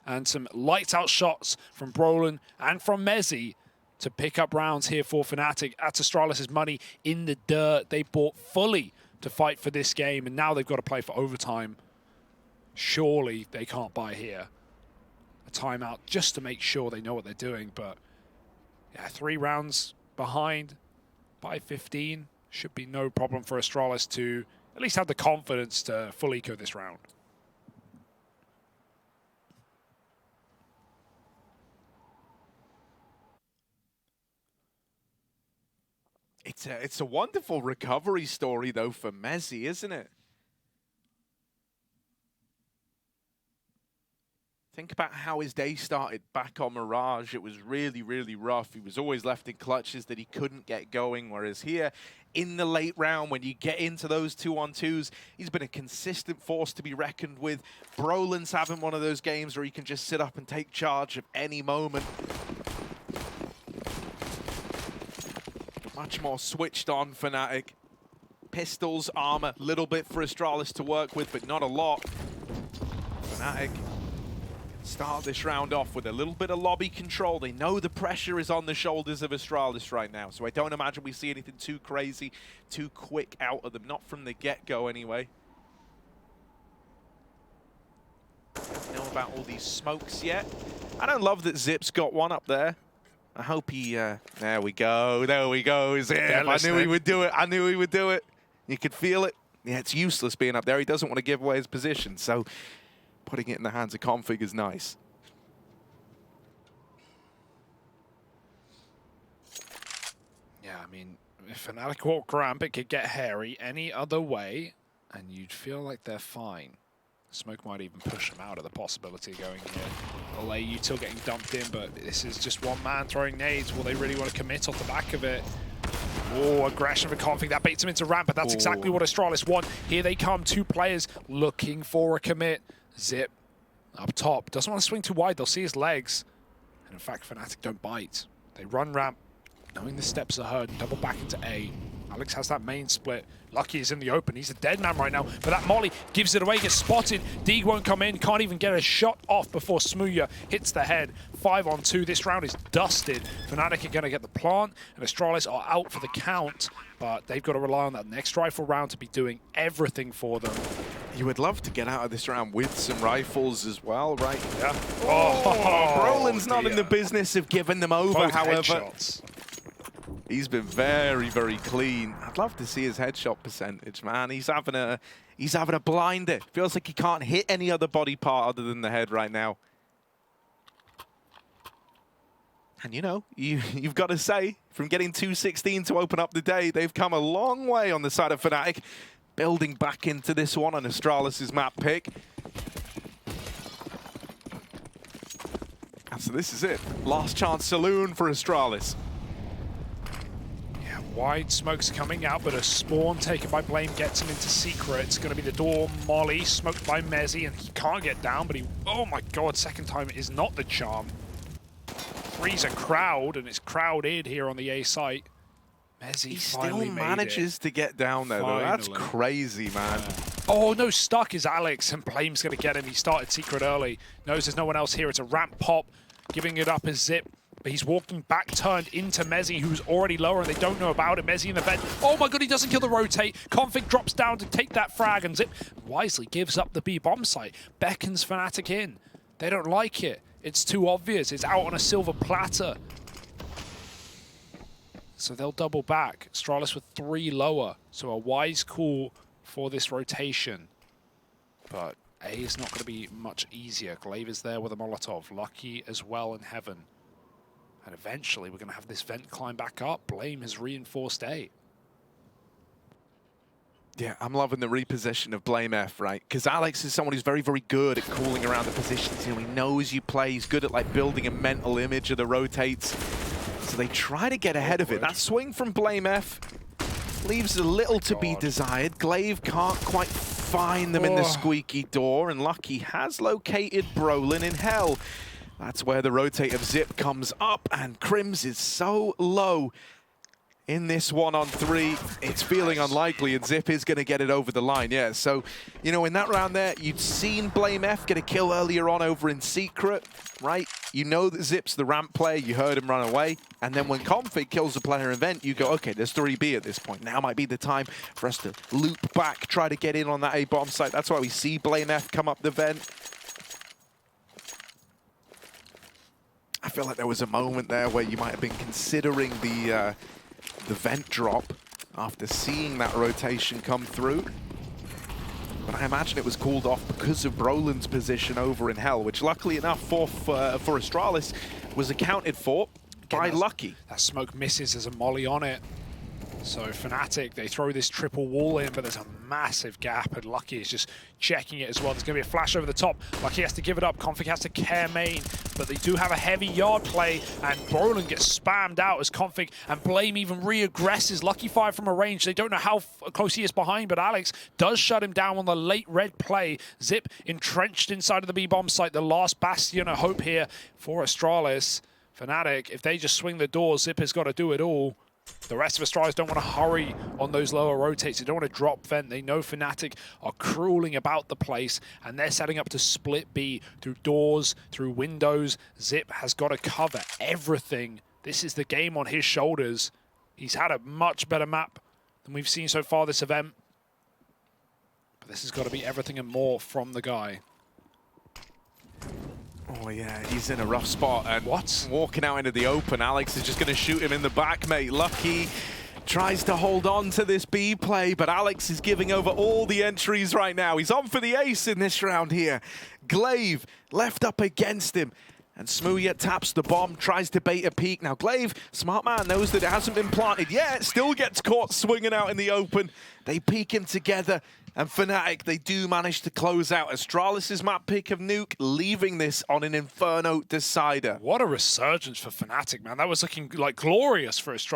and some lights out shots from Brolin and from Mezzi to pick up rounds here for Fnatic. That's Astralis' money in the dirt. They bought fully to fight for this game, and now they've got to play for overtime. Surely they can't buy here a timeout just to make sure they know what they're doing. But yeah, 3 rounds behind by 15 should be no problem for Astralis to at least have the confidence to full eco this round. It's a wonderful recovery story, though, for Mezzi, isn't it? Think about how his day started back on Mirage. It was really, really rough. He was always left in clutches that he couldn't get going, whereas here, in the late round, when you get into those 2-on-2s, he's been a consistent force to be reckoned with. Brolin's having one of those games where he can just sit up and take charge of any moment. Much more switched on Fnatic. Pistols, armor, little bit for Astralis to work with, but not a lot. Fnatic start this round off with a little bit of lobby control. They know the pressure is on the shoulders of Astralis right now, so I don't imagine we see anything too crazy, too quick out of them. Not from the get-go, anyway. Don't know about all these smokes yet. I don't love that Zip's got one up there. I hope he, there we go, Zip. I knew he would do it, I knew he would do it. You could feel it. Yeah, it's useless being up there. He doesn't want to give away his position, so putting it in the hands of Config is nice. Yeah, I mean, if Fnatic walk ramp, it could get hairy any other way, and you'd feel like they're fine. Smoke might even push them out of the possibility of going here. Olay Util getting dumped in, but this is just one man throwing nades. Will they really want to commit off the back of it? Oh, aggression for Config. That baits him into ramp, but that's exactly what Astralis want. Here they come, 2 players looking for a commit. Zip up top. Doesn't want to swing too wide. They'll see his legs. And in fact, Fnatic don't bite. They run ramp, knowing the steps are heard. Double back into A. Alex has that main split. Lucky is in the open. He's a dead man right now. But that molly gives it away, gets spotted. Deeg won't come in. Can't even get a shot off before Smooya hits the head. 5-on-2. This round is dusted. Fnatic are going to get the plant, and Astralis are out for the count. But they've got to rely on that next rifle round to be doing everything for them. You would love to get out of this round with some rifles as well, right? Yeah. Brolin's not in the business of giving them over, Both however. headshots. He's been very, very clean. I'd love to see his headshot percentage, man. He's having a blinder. Feels like he can't hit any other body part other than the head right now. And you know, you've got to say, from getting 216 to open up the day, they've come a long way on the side of Fnatic. Building back into this one on Astralis' map pick. And so this is it. Last chance saloon for Astralis. Wide smoke's coming out, but a spawn taken by Blame gets him into secret. It's going to be the door molly, smoked by Mezzi, and he can't get down, but he... Oh my god, second time is not the charm. Freeze a crowd, and it's crowded here on the A site. Mezzi he still manages to get down there, though. That's crazy, man. Yeah. Oh no, stuck is Alex, and Blame's going to get him. He started secret early. Knows there's no one else here. It's a ramp pop, giving it up as Zip. But he's walking back, turned into Mezzi, who's already lower, and they don't know about it. Mezzi in the vent. Oh my god, he doesn't kill the rotate. Config drops down to take that frag, and Zip wisely gives up the B bomb site. Beckons Fnatic in. They don't like it. It's too obvious. It's out on a silver platter. So they'll double back. Astralis with 3 lower. So a wise call for this rotation. But A is not going to be much easier. Glaive is there with a Molotov. Lucky as well in heaven. And eventually we're going to have this vent climb back up. Blame has reinforced A. Yeah, I'm loving the reposition of Blame F, right? Because Alex is someone who's very, very good at cooling around the positions. You know, he knows you play. He's good at like building a mental image of the rotates. So they try to get ahead of it. That swing from Blame F leaves a little to be desired. Glaive can't quite find them in the squeaky door, and Lucky has located Brolin in hell. That's where the rotate of Zip comes up, and Crims is so low. in this 1-on-3, it's feeling unlikely, and Zip is going to get it over the line, yeah. So, you know, in that round there, you'd seen Blame F get a kill earlier on over in Secret, right? You know that Zip's the ramp player, you heard him run away, and then when Config kills a player in Vent, you go, okay, there's 3B at this point. Now might be the time for us to loop back, try to get in on that A bomb site. That's why we see Blame F come up the Vent. I feel like there was a moment there where you might have been considering the vent drop after seeing that rotation come through. But I imagine it was called off because of Brolin's position over in Hell, which luckily enough for Astralis was accounted for by Lucky. That smoke misses as a molly on it. So Fnatic, they throw this triple wall in, but there's a massive gap, and Lucky is just checking it as well. There's going to be a flash over the top. Lucky has to give it up. Config has to care main, but they do have a heavy yard play, and Brolin gets spammed out as Config and Blame even re-aggresses. Lucky fire from a range. They don't know how close he is behind, but Alex does shut him down on the late red play. Zip entrenched inside of the B-bomb site. The last bastion of hope here for Astralis. Fnatic, if they just swing the door, Zip has got to do it all. The rest of Astralis don't want to hurry on those lower rotates. They don't want to drop Vent. They know Fnatic are crawling about the place, and they're setting up to split B through doors, through windows. Zip has got to cover everything. This is the game on his shoulders. He's had a much better map than we've seen so far this event. But this has got to be everything and more from the guy. Oh yeah, he's in a rough spot, and what? Walking out into the open, Alex is just going to shoot him in the back, mate. Lucky tries to hold on to this B play, but Alex is giving over all the entries right now. He's on for the ace in this round here. Glaive left up against him, and Smooya taps the bomb, tries to bait a peek. Now Glaive, smart man, knows that it hasn't been planted yet, still gets caught swinging out in the open. They peek him together. And Fnatic, they do manage to close out Astralis' map pick of Nuke, leaving this on an Inferno decider. What a resurgence for Fnatic, man. That was looking like glorious for Astralis.